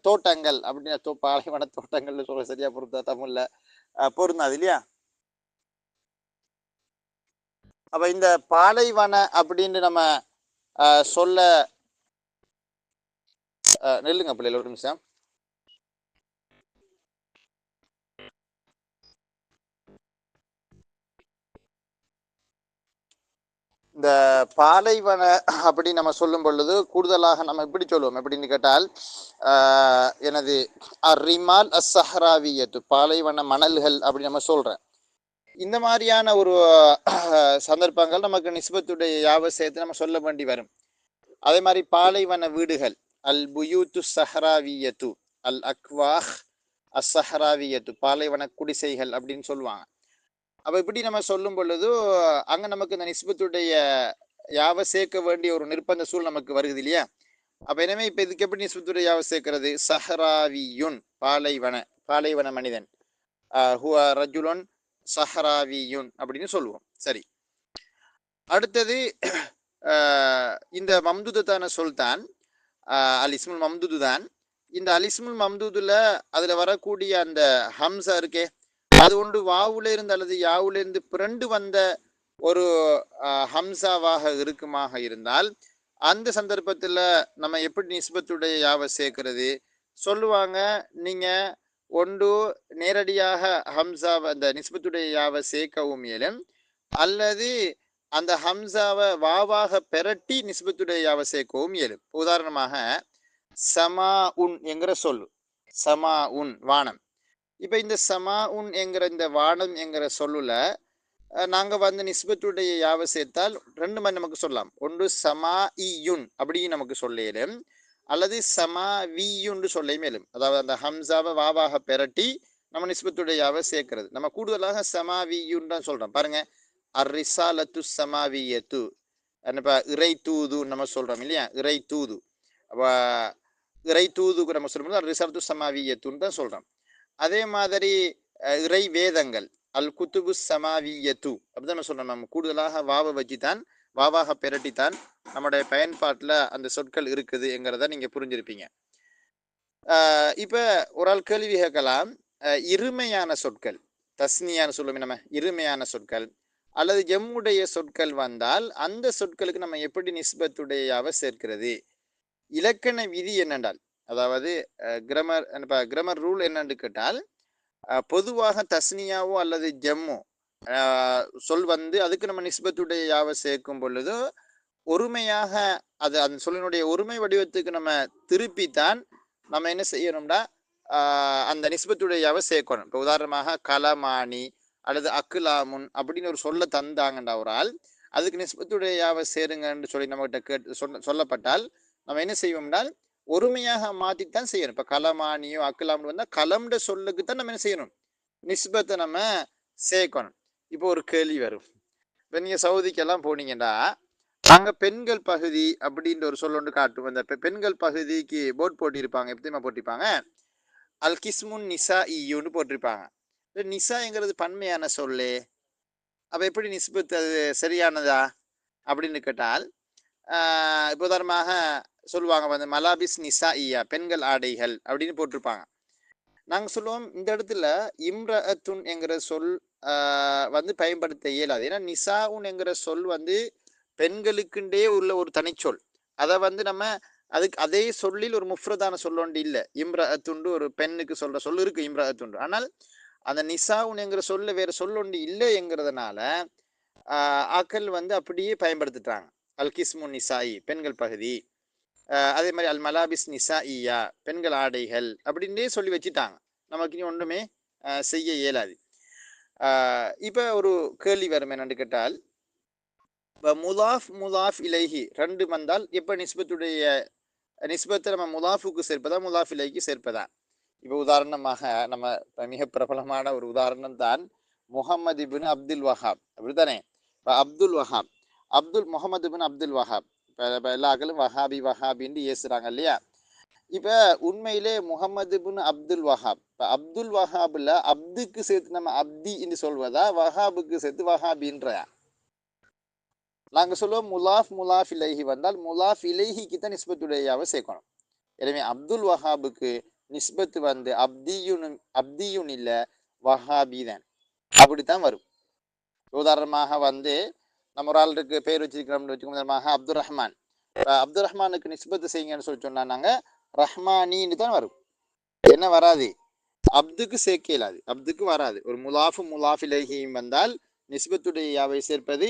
தோட்டங்கள் அப்படின்னு, பாலைவன தோட்டங்கள் சொல்ல சரியா பொருத்தா தமிழ்ல பொருந்தாது இல்லையா. அப்ப இந்த பாலைவன அப்படின்னு நம்ம சொல்ல நெல்லுங்க பிள்ளைகள் ஒரு நிமிஷம். இந்த பாலைவன அப்படி நம்ம சொல்லும் பொழுது கூடுதலாக நம்ம இப்படி சொல்லுவோம், எப்படின்னு கேட்டால் எனது ரிமால் அஸ்ஸஹ்ராவியத்து, பாலைவன மணல்கள் அப்படி நம்ம சொல்றேன். இந்த மாதிரியான ஒரு சந்தர்ப்பங்கள் நமக்கு நிஸ்பத்துடைய யாவ சேர்த்து நம்ம சொல்ல வேண்டி வரும். அதே மாதிரி பாலைவன வீடுகள் அல் புயூத்து சஹ்ராவியத்து, அல் அக்வாஹ் அஸ்ஸஹ்ராவியத்து, பாலைவன குடிசைகள் அப்படின்னு சொல்லுவாங்க. அப்ப இப்படி நம்ம சொல்லும் பொழுது அங்க நமக்கு இந்த நிஸ்பத்துடைய யாவ சேர்க்க வேண்டிய ஒரு நிர்பந்த சூழ் நமக்கு வருது இல்லையா. அப்ப எனவே இப்ப இதுக்கு எப்படி நிஸ்பத்துடைய யாவ சேர்க்கிறது, சஹ்ராவியுன் பாலைவன, பாலைவன மனிதன், ஹுவ ரஜுலுன் சஹ்ராவியுன் அப்படின்னு சொல்லுவோம். சரி, அடுத்தது இந்த மம்துதான சொல் தான் அல் இஸ்முல் மம்துது தான். இந்த அலிஸ்முல் மம்தூதுல அதுல வரக்கூடிய அந்த ஹம்சா இருக்கே, அது ஒன்று வாவுல இருந்து அல்லது யாவுல இருந்து பிறண்டு வந்த ஒரு ஹம்சாவாக இருக்குமாக இருந்தால் அந்த சந்தர்ப்பத்துல நம்ம எப்படி நிஸ்பத்துடைய யாவை சேர்க்கிறது சொல்லுவாங்க. நீங்க ஒன்று நேரடியாக ஹம்சாவை அந்த நிஸ்பத்துடைய யாவை சேர்க்கவும் இயலும், அல்லது அந்த ஹம்சாவை வாவாக பெரட்டி நிஸ்பத்துடைய யாவை சேர்க்கவும் இயலும். உதாரணமாக சமா உன் என்கிற சொல், சமா உன் வானம். இப்ப இந்த சமா உன் என்கிற இந்த வானம் என்கிற சொல்லுல நாங்க வந்து நிஸ்பத்துடைய யாவை சேர்த்தால் ரெண்டு மாதிரி நமக்கு சொல்லலாம். ஒன்று சமா இயுன் அப்படின்னு நமக்கு சொல்லிடும், அல்லது சமா வியுன்னு சொல்ல மேலும். அதாவது அந்த ஹம்சாவை வாவாக பெரட்டி நம்ம நிஸ்பத்துடைய யாவை சேர்க்கிறது. நம்ம கூடுதலாக சமா வியுன் தான் சொல்றோம். பாருங்க, அர்ரிசாலத்து சமாவியத்து, என்னப்பா இறை தூது நம்ம சொல்றோம் இல்லையா, இறை தூது. அப்ப இறை தூதுக்கு நம்ம சொல்லும்போது அர்ரிசாலத்து சமாவியத்துன்னு தான் சொல்றோம். அதே மாதிரி இறை வேதங்கள் அல் குத்துபு சமாவியத்து அப்படிதான் நம்ம சொல்றோம். நம்ம கூடுதலாக வாவை வச்சுத்தான், வாவாக பெரட்டித்தான் நம்முடைய பயன்பாட்டில் அந்த சொற்கள் இருக்குது என்கிறத நீங்க புரிஞ்சிருப்பீங்க. இப்ப ஒரு ஆள் கேள்வி கேட்கலாம், இருமையான சொற்கள், தஸ்னியான சொல்லுமே நம்ம, இருமையான சொற்கள் அல்லது எம்முடைய சொற்கள் வந்தால் அந்த சொற்களுக்கு நம்ம எப்படி நிஸ்பத்துடையாவை சேர்க்கிறது? இலக்கண விதி என்னென்றால், அதாவது கிராமர் ரூல் என்னன்னு கேட்டால், பொதுவாக தஸ்னியாவோ அல்லது ஜம்மோ சொல் வந்து அதுக்கு நம்ம நிஸ்பத்துடைய யாவை சேர்க்கும் பொழுது ஒருமையாக அது அந்த சொல்லினுடைய ஒருமை வடிவத்துக்கு நம்ம திருப்பித்தான் நம்ம என்ன செய்யணும்னா அந்த நிஸ்பத்துடைய யாவை சேர்க்கணும். இப்போ உதாரணமாக கலமானி அல்லது அக்குலாமுன் அப்படின்னு ஒரு சொல்ல தந்தாங்கண்டா ஒரு ஆள், அதுக்கு நிஸ்பத்துடைய யாவை சேருங்கன்னு சொல்லி நம்மகிட்ட சொல்லப்பட்டால் நம்ம என்ன செய்வோம்னால் ஒருமையாக மாத்தித்தான் செய்யணும். இப்ப கலமானியோ அக்கலாம்னு வந்தா கலம்ன்ற சொல்லுக்கு தான் நம்ம என்ன செய்யணும், நிஸ்பத்தை நம்ம சேர்க்கணும். இப்போ ஒரு கேள்வி வரும், இப்போ நீங்க சவுதிக்கெல்லாம் போனீங்கன்னா அங்க பெண்கள் பகுதி அப்படின்ற ஒரு சொல் ஒன்று காட்டும். அந்த பெண்கள் பகுதிக்கு போர்ட் போட்டிருப்பாங்க, எப்படிமா போட்டிருப்பாங்க, அல் கிஸ்முன் நிசா ஈயுன்னு போட்டிருப்பாங்க. நிசாங்கிறது பன்மையான சொல்லு, அப்ப எப்படி நிஸ்பத்து அது சரியானதா அப்படின்னு கேட்டால், இப்போ உதாரணமாக சொல்லுவாங்க வந்து மலாபிஸ் நிசா ஈயா, பெண்கள் ஆடைகள் அப்படின்னு போட்டிருப்பாங்க. நாங்கள் சொல்லுவோம் இந்த இடத்துல இம்ரஅத்துன் என்கிற சொல் வந்து பயன்படுத்த இயலாது. ஏன்னா நிசாவுன் என்கிற சொல் வந்து பெண்களுக்குண்டே உள்ள ஒரு தனிச்சொல். அதை வந்து நம்ம அதுக்கு அதே சொல்லில் ஒரு முஃப்ரதான சொல்லொண்டு இல்லை. இம்ரஅத்துண்டு ஒரு பெண்ணுக்கு சொல்ற சொல் இருக்கு இம்ரஅத்துண்டு, ஆனால் அந்த நிசாவுன் என்கிற சொல்ல வேற சொல்லொண்டு இல்லை என்கிறதுனால ஆக்கள் வந்து அப்படியே பயன்படுத்திட்டாங்க. அல் கிஸ்மு நிசாயி பெண்கள் பகுதி, அதே மாதிரி அல் மலாபிஸ் நிசா ஈயா பெண்கள் ஆடைகள் அப்படின்னே சொல்லி வச்சுட்டாங்க. நமக்கு இனி ஒன்றுமே செய்ய இயலாது. இப்போ ஒரு கேள்வி வரும் என்னன்னு கேட்டால், இப்போ முலாஃப் இலைஹி ரெண்டு வந்தால் எப்போ நிஸ்பத்தை நம்ம முலாஃபுக்கு சேர்ப்பதா முலாஃப் இலைக்கு சேர்ப்பதா? இப்போ உதாரணமாக நம்ம மிக பிரபலமான ஒரு உதாரணம் தான் முகமது இபின் அப்துல் வஹாப், அப்படித்தானே? இப்போ முகமது இபின் அப்துல் வஹாப், இப்போ எல்லாக்களும் வஹாபின்னு ஏசுறாங்க இல்லையா? இப்போ உண்மையிலே முகமது இபின் அப்துல் வஹாப், இப்போ அப்துல் வஹாப்ல அப்துக்கு சேர்த்து நம்ம அப்தி என்று சொல்வதா, வஹாபுக்கு சேர்த்து வஹாபின்றா? நாங்கள் சொல்லுவோம் முலாஃப் இலைஹி வந்தால் முலாஃப் இலைஹிக்கு தான் நிஸ்பத்துடையாவை சேர்க்கணும். எனவே அப்துல் வஹாபுக்கு நிஸ்பத்து வந்து அப்தியுன் இல்லை வஹாபி தான், அப்படித்தான் வரும். உதாரணமாக வந்து நம்ம ஒரு ஆளுக்கு பேர் வச்சிருக்கிறோம்னு வச்சுக்கோங்க, அப்துல் ரஹ்மான். அப்துல் ரஹ்மானுக்கு நிஸ்பத்து செய்யுங்கன்னு சொல்லி சொன்னா நாங்கள் ரஹ்மானின்னு தான் வரும். என்ன வராது? அப்துக்கு சேர்க்க இயலாது, அப்துக்கு வராது. ஒரு முலாஃப் இலைஹியும் வந்தால் நிஸ்பத்துடைய யாவை சேர்ப்பது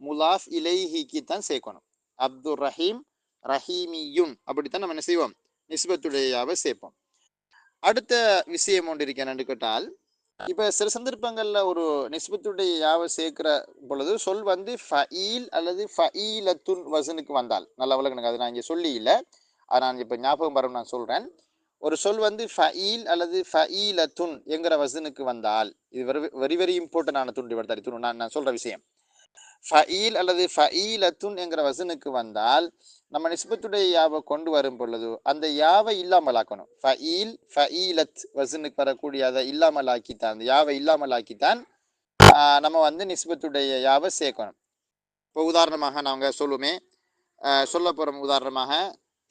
முலாஃப் இலைஹிக்கு தான் சேர்க்கணும். அப்துல் ரஹீம் ரஹீமியுன் அப்படித்தான் நம்ம என்ன செய்வோம், நிஸ்பத்துடைய யாவை சேர்ப்போம். அடுத்த விஷயம் ஒன்று இருக்கேன்னு கேட்டால், இப்போ சில சந்தர்ப்பங்களில் ஒரு நிஸ்பத்துடைய யாவை சேர்க்கிற பொழுது சொல் வந்து ஃபஈல் அல்லது ஃபஈலத்துன் வசனுக்கு வந்தால் நல்ல விளக்கணுங்க. அது நான் இங்கே சொல்லி இல்லை, அதை நான் இப்போ ஞாபகம் வரும் நான் சொல்கிறேன். ஒரு சொல் வந்து ஃபஈல் அல்லது ஃபஈலத்துன் என்கிற வசனுக்கு வந்தால், இது வெரி வெரி இம்பார்ட்டன்டான துண்டு நான் சொல்கிற விஷயம். ஃபஈல் அல்லது ஃபஈலத்துன் என்கிற வசனுக்கு வந்தால் நம்ம நிஸ்பத்துடைய யாவை கொண்டு வரும் பொழுது அந்த யாவை இல்லாமல் ஆக்கணும். ஃபஈல் ஃபஈலத் வசனுக்கு வரக்கூடிய அதை இல்லாமல் ஆக்கித்தான், அந்த யாவை இல்லாமல் ஆக்கித்தான் நம்ம வந்து நிஸ்பத்துடைய யாவை சேர்க்கணும். இப்போ உதாரணமாக நாங்கள் சொல்ல போகிறோம். உதாரணமாக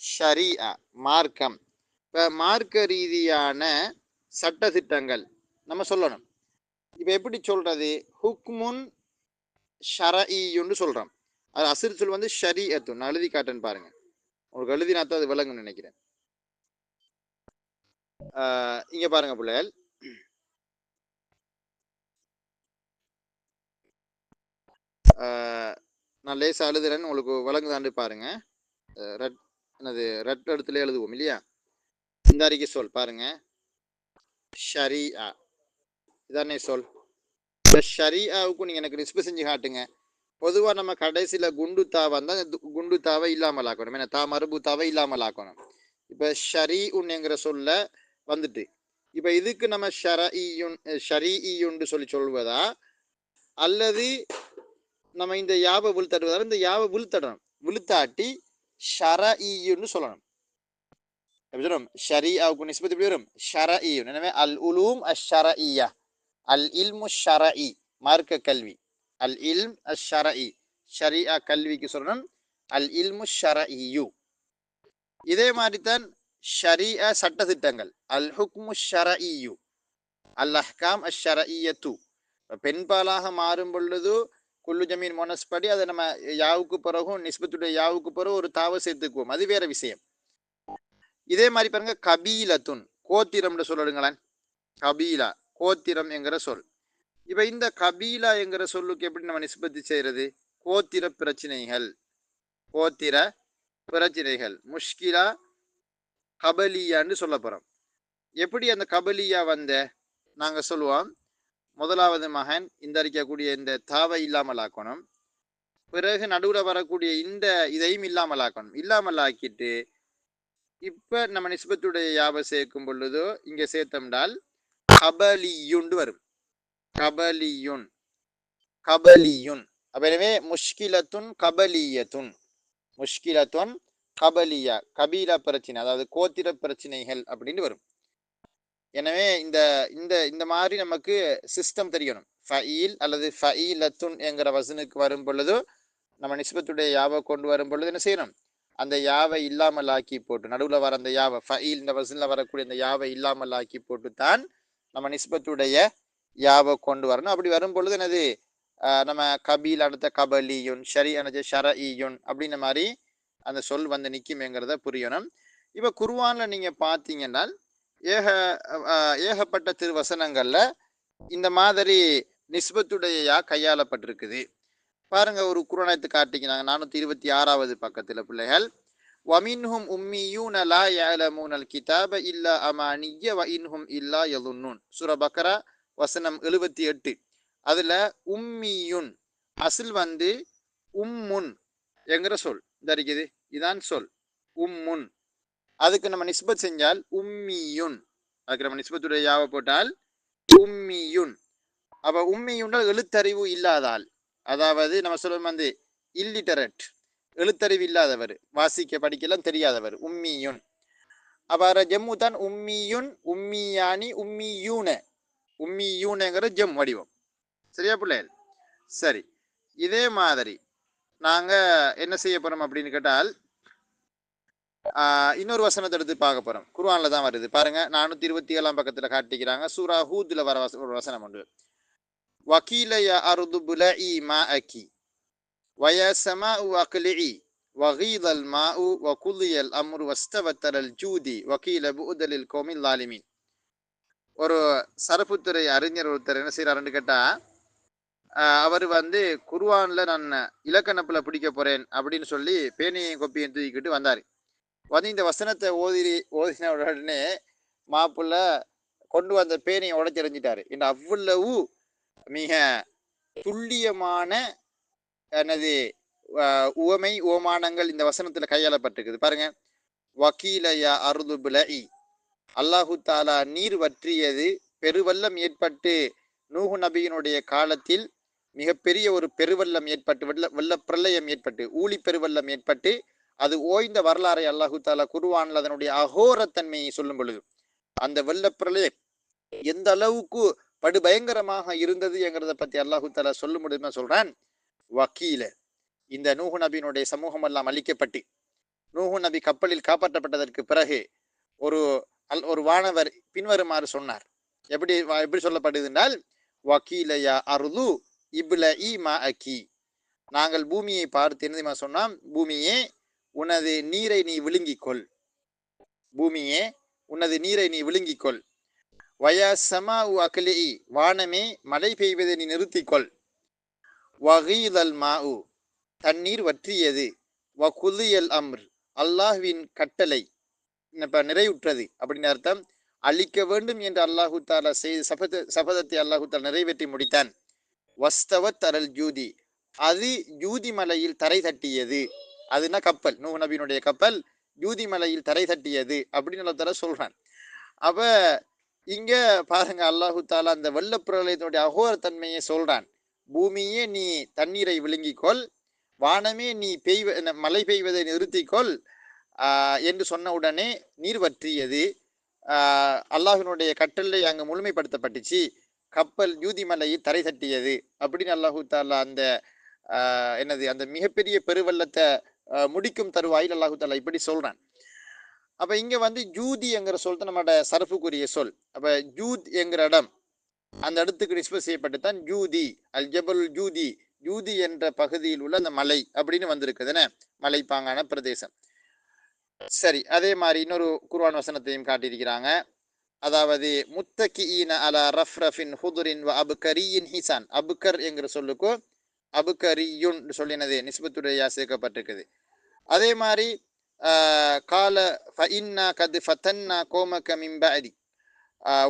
ஷரீஅ மார்க்கம். இப்போ மார்க்க ரீதியான சட்டத்திட்டங்கள் நம்ம சொல்லணும். இப்போ எப்படி சொல்றது? ஹுக்முன் ஷரஈன்னு சொல்கிறோம். அது அசிர் சொல் வந்து ஷரீஅத்து. நான் எழுதி காட்டுன்னு பாருங்க, உங்களுக்கு எழுதினா தான் அது விளங்குன்னு நினைக்கிறேன். இங்க பாருங்க பிள்ளைகள், நான் லேசா எழுதுறேன்னு உங்களுக்கு விளங்குதான்னு பாருங்க. ரெட் இடத்துல எழுதுவோம் இல்லையா? இந்த அறிக்கை சொல் பாருங்க, ஷரீஅ இதானே சொல். இந்த ஷரீஅவுக்கு நீங்க எனக்கு நிஸ்ப செஞ்சு காட்டுங்க. பொதுவாக நம்ம கடைசியில் குண்டுத்தா வந்தால் குண்டுத்தாவை இல்லாமல் ஆக்கணும், ஏன்னா தா மறுபூத்தாவை இல்லாமல் ஆக்கணும். இப்போ ஷரீஉன்னுங்கிற சொல்ல வந்துட்டு இப்போ இதுக்கு நம்ம ஷரீஇயுன்னு சொல்லுவதா அல்லது நம்ம இந்த யாவை விழுத்தடுவதா? இந்த யாவை விழுத்தடணும், விழுத்தாட்டி ஷரஈயுன்னு சொல்லணும். எப்படி சொல்லும்? ஷரீஅவுக்கு நிஸ்பத் எப்படி வரும்? ஷரஈயுன். எனவே அல் உலூம் அஷ்ஷரஈயா, அல் இல்மு ஷரஈ மார்க்க கல்வி, அல் இல்ம் அஷ்ஷரஈ ஷரீஅ கல்விக்கு சொல்லணும் அல் இல்மு ஷரஈயு. இதே மாதிரி தான் ஷரீஅ சட்டத்திட்டங்கள், அல் ஹுக்மு ஷரஈயு அல் அஹ்காம் அஷ்ஷரஈயத்து. பெண்பாலாக மாறும் பொழுது குல்லு ஜமீன் மொனஸ்படி அதை நம்ம யாவுக்கு பிறகும் நிஸ்பத்துடைய யாவுக்கு பிறகு ஒரு தாவை சேர்த்துக்குவோம், அது வேற விஷயம். இதே மாதிரி பாருங்க, கபீலத்துன் கோத்திரம்னு சொல்லிடுங்களேன். கபீலா கோத்திரம் என்கிற சொல். இப்போ இந்த கபீலா என்கிற சொல்லுக்கு எப்படி நம்ம நிஸ்பத்தி செய்யறது? கோத்திர பிரச்சனைகள் முஷ்கிலா கபலியான்னு சொல்ல போறோம். எப்படி அந்த கபலியா வந்த நாங்க சொல்லுவோம், முதலாவது மகன் இந்த அறிக்கக்கூடிய இந்த தாவை இல்லாமல் ஆக்கணும், பிறகு நடுவில் வரக்கூடிய இந்த இதையும் இல்லாமல் ஆக்கணும். இல்லாமல் ஆக்கிட்டு இப்ப நம்ம நிஸ்பத்துடைய யாவை சேர்க்கும் பொழுதோ இங்க சேர்த்தோம்னால் கபலியுண்டு வரும். கபலியுன் அப்ப எனவே முஷ்கிலத்துன் கபலியா கபீலா பிரச்சனை, அதாவது கோத்திர பிரச்சனைகள் அப்படின்னு வரும். எனவே இந்த இந்த இந்த மாதிரி நமக்கு சிஸ்டம் தெரியணும். ஃபஈல் அல்லது ஃபஈலத்துன் என்கிற வசனுக்கு வரும் பொழுது நம்ம நிஸ்பத்துடைய யாவை கொண்டு வரும் பொழுது என்ன செய்யணும்? அந்த யாவை இல்லாமல் ஆக்கி போட்டு நடுவில் வர அந்த யாவை ஃபஈல் இந்த வசனில் வரக்கூடிய அந்த யாவை இல்லாமல் ஆக்கி போட்டு தான் நம்ம நிஸ்பத்துடைய யாவை கொண்டு வரணும். அப்படி வரும் பொழுது என்னது? நம்ம கபீல் அடுத்த கபலியுன், ஷரி அனது ஷரஈயுன் அப்படின்ற மாதிரி அந்த சொல் வந்து நிற்குமேங்கிறத புரியணும். இப்போ குர்ஆன்ல நீங்க பார்த்தீங்கன்னா ஏகப்பட்ட திருவசனங்கள்ல இந்த மாதிரி நிஸ்பத்துடைய யா கையாளப்பட்டிருக்குது. பாருங்க, ஒரு குர்ஆனை காட்டிக்கிறாங்க 426வது பக்கத்துல பிள்ளைகள், வமின்ஹும் உம்மியூன லா யஅலமூனல் கிதாப இல்லா அமானிய வ இன்ஹும் இல்லா யதுன்னூன். சூரா பக்ரா வசனம் 78. அதுல உம்மியுன் அசில் வந்து உம்முன் என்கிற சொல் தரிக்குது. இதான் சொல் உம்முன். அதுக்கு நம்ம நிஸ்பத் செஞ்சால் உம்மியுன். அதுக்கு நம்ம நிஸ்பத்துடைய யாவை போட்டால் உம்மியுன். அப்ப உம்மியுன்னால் எழுத்தறிவு இல்லாதால், அதாவது நம்ம சொல்லுவோம் வந்து இல்லிட்டரேட், எழுத்தறிவு இல்லாதவர், வாசிக்க படிக்கலாம் தெரியாதவர் உம்மியுன். அப்ப ஜம்மு தான் உம்மியுன், உம்மியானி, உம்மியூன. உம்மியூனங்கிற ஜம் வடிவம். சரியா பிள்ளைகள்? சரி, இதே மாதிரி நாங்க என்ன செய்ய போறோம் அப்படின்னு கேட்டால் இன்னொரு வசனத்தை எடுத்து பார்க்க போறோம். குர்ஆன்ல தான் வருது பாருங்க. 427 பக்கத்துல காட்டிக்கிறாங்க. சூரா ஹூத்ல வர ஒரு வசனம் உண்டு. வக்கீல யா அர்து புலஇ மாஅகி வயா ஸமாஉ அக்லிஇ வகீதல் மாஉ வகுலியல் அம்ரு வஸ்தவத்தரல் ஜூதி வக்கீல புஉதலில் கௌமில் லாலிமீன். ஒரு சரப்புத்துறை அறிஞர் ஒருத்தர் என்ன செய்யறாருன்னு கேட்டா, அவர் வந்து குர்ஆன்ல நான் இலக்கணப்புல பிடிக்க போறேன் அப்படின்னு சொல்லி பேனையும் கொப்பியும் தூக்கிக்கிட்டு வந்தாரு. வந்து இந்த வசனத்தை ஓதின உடனே மாப்பிள்ள கொண்டு வந்த பேனையை உடைச்செறிஞ்சிட்டாரு. இந்த அவ்வளவு மிக துல்லியமான எனது உவமை ஓமானங்கள் இந்த வசனத்துல கையாளப்பட்டிருக்குது பாருங்க. வக்கீலயா அருது பிலஇ, அல்லாஹு தாலா நீர் வற்றியது, பெருவெள்ளம் ஏற்பட்டு நூஹு நபியினுடைய காலத்தில் மிகப்பெரிய ஒரு பெருவெள்ளம் ஏற்பட்டு வெள்ள பிரளயம் ஏற்பட்டு ஊழி பெருவெள்ளம் ஏற்பட்டு அது ஓய்ந்த வரலாறை அல்லாஹு தாலா குர்ஆன்ல அதனுடைய அகோரத்தன்மையை சொல்லும் பொழுது அந்த வெள்ளப்பிரளயம் எந்த அளவுக்கு படுபயங்கரமாக இருந்தது என்கிறத பத்தி அல்லாஹு தாலா சொல்லும் பொழுது சொல்றான், வக்கீல இந்த நூஹு நபியினுடைய சமூகம் எல்லாம் அழிக்கப்பட்டு நூஹு நபி கப்பலில் காப்பாற்றப்பட்டதற்கு பிறகு ஒரு வானவர் பின்வருமாறு சொன்னார். எப்படி சொல்லப்படுது என்றால், வக்கீலையா அருது இப்ல இ மா அக்கி, நாங்கள் பூமியை பார்த்து என்ன சொன்னோம், பூமியே உனது நீரை நீ விழுங்கிக்கொள், பூமியே உனது நீரை நீ விழுங்கிக்கொள். வயா சமா உ அக்லி, வானமே மழை பெய்வதை நீ நிறுத்திக்கொள். வகீதல் மா உ, தண்ணீர் வற்றியது. வகுலியல் அம்ர், அல்லாஹ்வின் கட்டளை நிறைவுற்றது அப்படின்னு அர்த்தம். அழிக்க வேண்டும் என்று அல்லாஹு தாலா செய்த சபதத்தை அல்லாஹு தாலா நிறைவேற்றி முடித்தான். வஸ்தவத் அரல் ஜூதி, அது ஜூதி மலையில் தரை தட்டியது. அதுனா கப்பல், நூஹ் நபியினுடைய கப்பல் ஜூதி மலையில் தரை தட்டியது அப்படின்னு அல்லா தாலா சொல்றான். அப்ப இங்க பாருங்க, அல்லாஹு தாலா அந்த வெள்ளப்பிரளயத்தினுடைய அகோரத்தன்மையை சொல்றான். பூமியே நீ தண்ணீரை விழுங்கிக்கொள், வானமே நீ மழை பெய்வதை நிறுத்திக்கொள் என்று சொன்ன உடனே நீர் வற்றியது. அல்லாஹினுடைய கட்டளை அங்கு முழுமைப்படுத்தப்பட்டுச்சு. கப்பல் ஜூதி மலையில் தரை தட்டியது அப்படின்னு அல்லாஹு தாலா அந்த அந்த மிகப்பெரிய பெருவெள்ளத்தை முடிக்கும் தருவாயில் அல்லாஹு தாலா இப்படி சொல்றான். அப்ப இங்க வந்து ஜூதி என்கிற சொல் தான் நம்மளோட சரஃபுக்குரிய சொல். அப்ப ஜூத் என்கிற இடம், அந்த இடத்துக்கு நிஸ்பத் செய்யப்பட்டு தான் ஜூதி, அல் ஜபல் ஜூதி, ஜூதி என்ற பகுதியில் உள்ள அந்த மலை அப்படின்னு வந்திருக்குதுன்னு, மலைப்பாங்கான பிரதேசம். சரி, அதே மாதிரி இன்னொரு குர்ஆன் வசனத்தையும் காட்டியிருக்கிறாங்க. அதாவது முத்தகிஈன அலா ரஃப்ரஃபின் ஹுதுரின் வ அபுகரியின் ஹிசான், அபுகர் என்கிற சொல்லுக்கு அபுகரியுன் சொல்லினது நிஸ்பத்துடைய சேர்க்கப்பட்டிருக்குது. அதே மாதிரி கால ஃபஇன்னா கத் ஃபதன்னா கோமக மின் பஅதி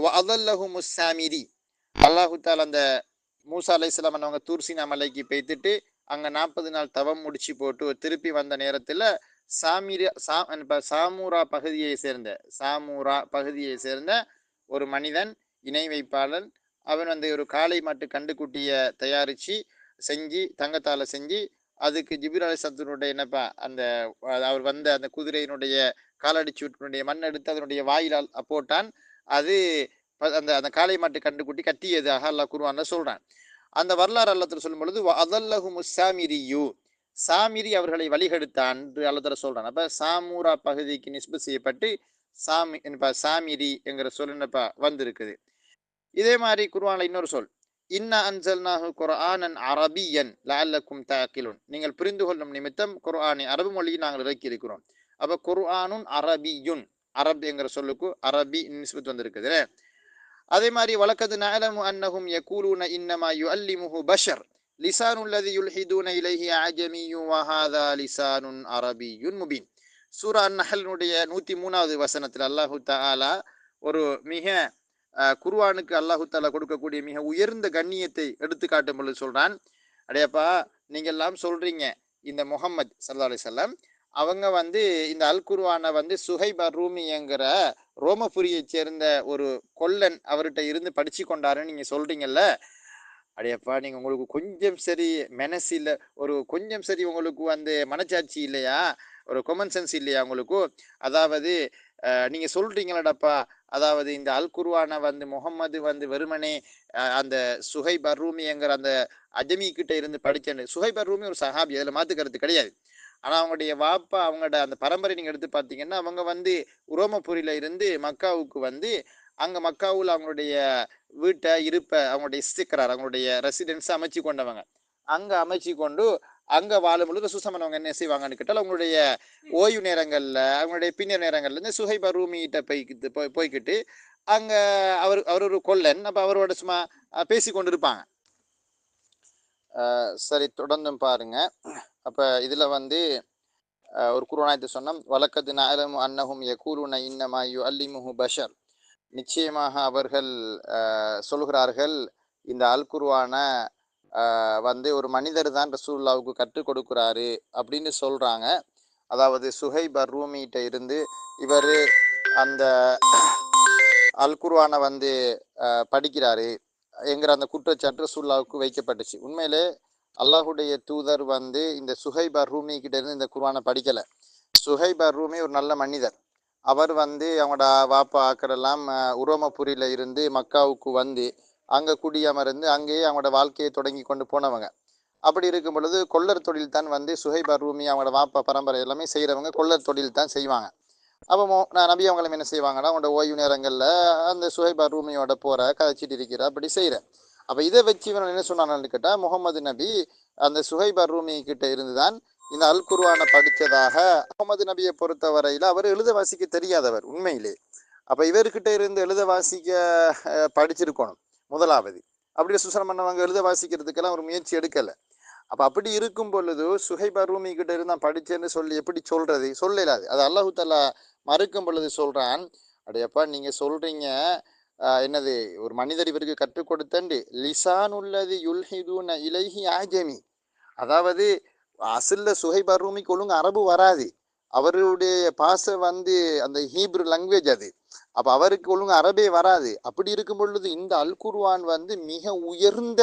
வ அதல்லஹுமுஸ் சாமிரி, அல்லாஹு தாலா அந்த மூசா அலைஹிஸ்ஸலாம் அவங்க தூர்சினா மலைக்கு பெய்த்துட்டு அங்க 40 நாள் தவம் முடிச்சு போட்டு திருப்பி வந்த நேரத்துல சாமூரா பகுதியை சேர்ந்த ஒரு மனிதன், இணை வைப்பாளன், அவன் வந்து ஒரு காளை மாட்டு கண்டுக்குட்டிய தயாரிச்சு செஞ்சு தங்கத்தால செஞ்சு அதுக்கு ஜிப்ரீல் அலைஹிஸ்ஸலாத்துடைய அந்த அவர் வந்த அந்த குதிரையினுடைய காலடி சூட்டினுடைய மண் எடுத்து அதனுடைய வாயிலால் போட்டான். அது அந்த காளை மாட்டு கண்டுக்குட்டி கட்டியதாக அல்லாஹ் குர்ஆன்ல சொல்றான். அந்த வரலாறு அல்லாஹ் சொல்லும் பொழுது அதல்லஹுமுஸ் சாமிரியு, சாமிரி அவர்களை வழிகெடுத்தான் என்று அல்லாஹ் சொல்றான். அப்ப சாமூரா பகுதிக்கு நிஸ்பத் செய்யப்பட்டு சாமிரி என்கிற சொல் வந்திருக்குது. இதே மாதிரி குர்ஆன்ல இன்னொரு சொல், இன்னா அன்சல்நாஹு குர்ஆனன் அரபியன் லஅல்லக்கும் தஅகிலுன், நீங்கள் புரிந்து கொள்ளும் நிமித்தம் குர்ஆனை அரபு மொழியில் நாங்கள் இறக்கி இருக்கிறோம். அப்ப குர்ஆனுன் அரபியுன், அரப் என்கிற சொல்லுக்கு அரபி நிஸ்பத் வந்திருக்குது. அதே மாதிரி வலக்கது நஅலமு அன்னஹும் யகூலுன இன்னமா யுஅல்லிமுஹு பஷர் லிசானுல் லதி யுல்ஹிதுன இலைஹி அஜமியு வ ஹாதா லிசானுன் அரபியுன் முபீன். சூரா அந்நஹலினுடைய 103வது வசனத்தில் அல்லாஹு தஆலா ஒரு மிக குர்ஆனுக்கு அல்லாஹு தஆலா கொடுக்கக்கூடிய மிக உயர்ந்த கண்ணியத்தை எடுத்து காட்டும் பொழுது சொல்றான், அடையப்பா நீங்க எல்லாம் சொல்றீங்க இந்த முஹம்மது ஸல்லல்லாஹு அலைஹி வஸல்லம் அவங்க வந்து இந்த அல் குர்ஆனை வந்து சுஹைப் ரூமிங்கிற ரோமபுரியைச் சேர்ந்த ஒரு கொல்லன் அவர்கிட்ட இருந்து படிச்சு கொண்டாருன்னு நீங்க சொல்றீங்கல்ல. அடையப்பா நீங்க உங்களுக்கு கொஞ்சம் சரி மனசு இல்ல, ஒரு கொஞ்சம் சரி உங்களுக்கு வந்து மனச்சாட்சி இல்லையா, ஒரு காமன் சென்ஸ் இல்லையா உங்களுக்கு? அதாவது நீங்க சொல்றீங்களடப்பா, அதாவது இந்த அல் குர்ஆனை வந்து முஹம்மது வந்து வெறுமனே அந்த சுஹைப் ரூமிங்கிற அந்த அஜமி கிட்ட இருந்து படிச்சேன்னு. சுஹைப் ரூமி ஒரு சஹாபி, அதுல மாத்து கருத்து கிடையாது. ஆனா அவங்களுடைய வாப்பா அவங்களோட அந்த பரம்பரை நீங்க எடுத்து பார்த்தீங்கன்னா, அவங்க வந்து உரோமபுரியில இருந்து மக்காவுக்கு வந்து, அங்க மக்காவுல அவங்களுடைய வீட்ட, இருப்ப, அவங்களுடைய இஸ்திக்ரார், அவங்களுடைய ரெசிடென்ஸ அமைச்சு கொண்டவங்க. அங்க அமைச்சு கொண்டு, அங்க வாழும்பொழுது ரசூல் ஸல்லல்லாஹு அவங்க என்ன செய்வாங்கன்னு கேட்டால், அவங்களுடைய ஓய்வு நேரங்கள்ல, அவங்களுடைய பின்னர் நேரங்கள்ல இந்த சுஹைப் ரூமிகிட்ட போய்க்கிட்டு, அங்க அவர் ஒரு கொல்லன். அப்ப அவரோட சும்மா பேசிக் கொண்டிருப்பாங்க. சரி தொடர்ந்தும் பாருங்க. அப்ப இதுல வந்து ஒரு குர்ஆன் சொன்னோம், வலக்கத் நஅலமு அன்னஹும் யகூலுன இன்னமா யுஅல்லிமுஹு பஷர். நிச்சயமாக அவர்கள் சொல்கிறார்கள், இந்த அல் குர்ஆன வந்து ஒரு மனிதர் தான் ரசூலுல்லாவுக்கு கற்றுக் கொடுக்கிறாரு அப்படின்னு சொல்றாங்க. அதாவது சுஹைப் ரூமிகிட்ட இருந்து இவர் அந்த அல் குர்ஆனை வந்து படிக்கிறாரு என்கிற அந்த குற்றச்சாட்டு ரசூலுல்லாவுக்கு வைக்கப்பட்டுச்சு. உண்மையிலே அல்லாஹுடைய தூதர் வந்து இந்த சுஹைப் ரூமி கிட்ட இருந்து இந்த குர்ஆனை படிக்கல. சுஹைப் ரூமி ஒரு நல்ல மனிதர். அவர் வந்து அவங்களோட வாப்பா ஆக்கரெல்லாம் உரோமபுரியில இருந்து மக்காவுக்கு வந்து அங்க குடியமர்ந்து அங்கேயே அவங்களோட வாழ்க்கையை தொடங்கி கொண்டு போனவங்க. அப்படி இருக்கும் பொழுது கொள்ளர் தொழில் தான் வந்து சுஹைப் ரூமி அவங்களோட வாப்பா பரம்பரை எல்லாமே செய்கிறவங்க கொள்ளர் தொழில் தான் செய்வாங்க. அப்போ நபி அவங்களும் என்ன செய்வாங்கன்னா, அவங்களோட ஓய்வு நேரங்களில் அந்த சுஹைப் ரூமியோட போற கதைச்சிட்டு இருக்கிற அப்படி செய்கிற. அப்போ இதை வச்சு இவன் என்ன சொன்னான்னு கேட்டால், முகமது நபி அந்த சுஹைப் ரூமி கிட்ட இருந்து தான் இந்த அல் குர்ஆனை படித்ததாக. முகமது நபியை பொறுத்த வரையில் அவர் எழுத வாசிக்க தெரியாதவர் உண்மையிலே. அப்போ இவர்கிட்ட இருந்து எழுத வாசிக்க படிச்சிருக்கணும் முதலாவது. அப்படி சுசனம் பண்ணவங்க எழுத வாசிக்கிறதுக்கெல்லாம் ஒரு முயற்சி எடுக்கலை. அப்போ அப்படி இருக்கும் பொழுது சுஹைப் ரூமி கிட்ட இருந்து நான் படித்தேன்னு சொல்லி எப்படி சொல்றது? சொல்லலாது. அது அல்லாஹு தஆலா மறுக்கும் பொழுது சொல்றான், அடையப்பா நீங்க சொல்றீங்க என்னது ஒரு மனிதர் இவருக்கு கற்றுக் கொடுத்தண்டு லிசானுல்லதி யுல்ஹிதுன இலைஹி ஆஜமி. அதாவது அசல்ல சுஹைப் ரூமிக்கு ஒழுங்கு அரபு வராது. அவருடைய பாச வந்து அந்த ஹீப்ரு லாங்குவேஜ் அது. அப்ப அவருக்கு ஒழுங்கு அரபே வராது. அப்படி இருக்கும் பொழுது இந்த அல் குர்ஆன் வந்து மிக உயர்ந்த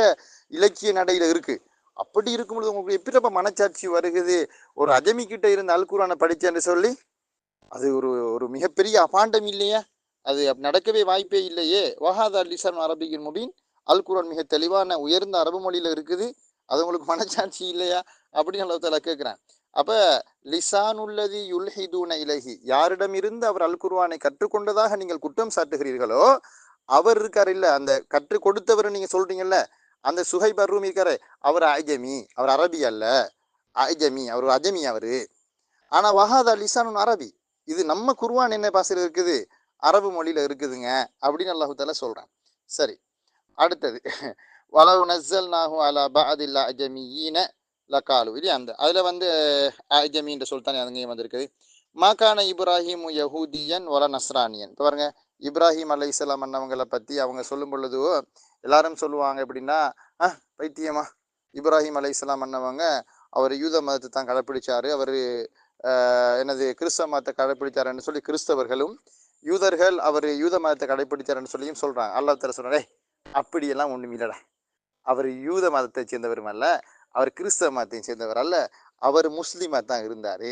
இலக்கிய நடையில இருக்கு. அப்படி இருக்கும் பொழுது உங்களுக்கு எப்படிப்ப மனச்சாட்சி வருகுது, ஒரு அஜமி கிட்ட இருந்த அல் குர்ஆனை படிச்சேன்னு சொல்லி? அது ஒரு ஒரு மிகப்பெரிய அபாண்டம் இல்லையா? அது நடக்கவே வாய்ப்பே இல்லையே. வஹாதா லிசான் அரபியின் முபீன். அல் குர்ஆன் மிக தெளிவான உயர்ந்த அரபு மொழியில இருக்குது. அது உங்களுக்கு மனச்சாட்சி இல்லையா அப்படின்னு அல்லாஹ் தஆலா கேட்கிறான். அப்ப லிசானுல்லதி யுல்ஹிதூன இலைஹி, யாரிடம் இருந்து அவர் அல் குர்ஆனை கற்றுக்கொண்டதாக நீங்கள் குற்றம் சாட்டுகிறீர்களோ அவர் இருக்காரு இல்ல, அந்த கற்றுக் கொடுத்தவர் நீங்க சொல்றீங்கல்ல, அந்த சுஹைப் ரூமி இருக்காரு, அவர் அஜமி, அவர் அரபி அல்ல, அஜமி, அவர் அஜமி அவரு. ஆனா வஹாதா லிசானுன் அரபி, இது நம்ம குர்ஆன் என்ன பாசையில் இருக்குது, அரபு மொழியில இருக்குதுங்க அப்படின்னு அல்லாஹு தஆலா சொல்றான். சரி, அடுத்தது வலவ் நஸ்ஸல்நாஹு அலா பஅதில் அஜமியீன லகாலு, இல்லையா? அந்த அதுல வந்து அஜமின்ற சொல்லித்தானே அங்கேயும் வந்திருக்குது. மாகான இப்ராஹிம் யஹூதியன் வல நஸ்ரானியன். இப்போ பாருங்க, இப்ராஹிம் அலைஹிஸ்ஸலாம் அண்ணவங்களை பத்தி அவங்க சொல்லும் பொழுது எல்லாரும் சொல்லுவாங்க எப்படின்னா, பைத்தியமா, இப்ராஹிம் அலைஹிஸ்ஸலாம் அண்ணவங்க அவர் யூத மதத்தை தான் கடைப்பிடிச்சாரு, அவர் என்னது கிறிஸ்தவ மதத்தை கடைப்பிடிச்சாருன்னு சொல்லி கிறிஸ்தவர்களும், யூதர்கள் அவர் யூத மதத்தை கடைப்பிடிச்சாருன்னு சொல்லியும் சொல்றாங்க. அல்லாஹ் தஆலா சொல்றாரு, அப்படியெல்லாம் ஒண்ணும் இல்லடா, அவர் யூத மதத்தை சேர்ந்தவரும் அல்ல, அவர் கிறிஸ்தவ மதத்தையும் சேர்ந்தவர் அல்ல, அவர் முஸ்லிமா தான் இருந்தாரு.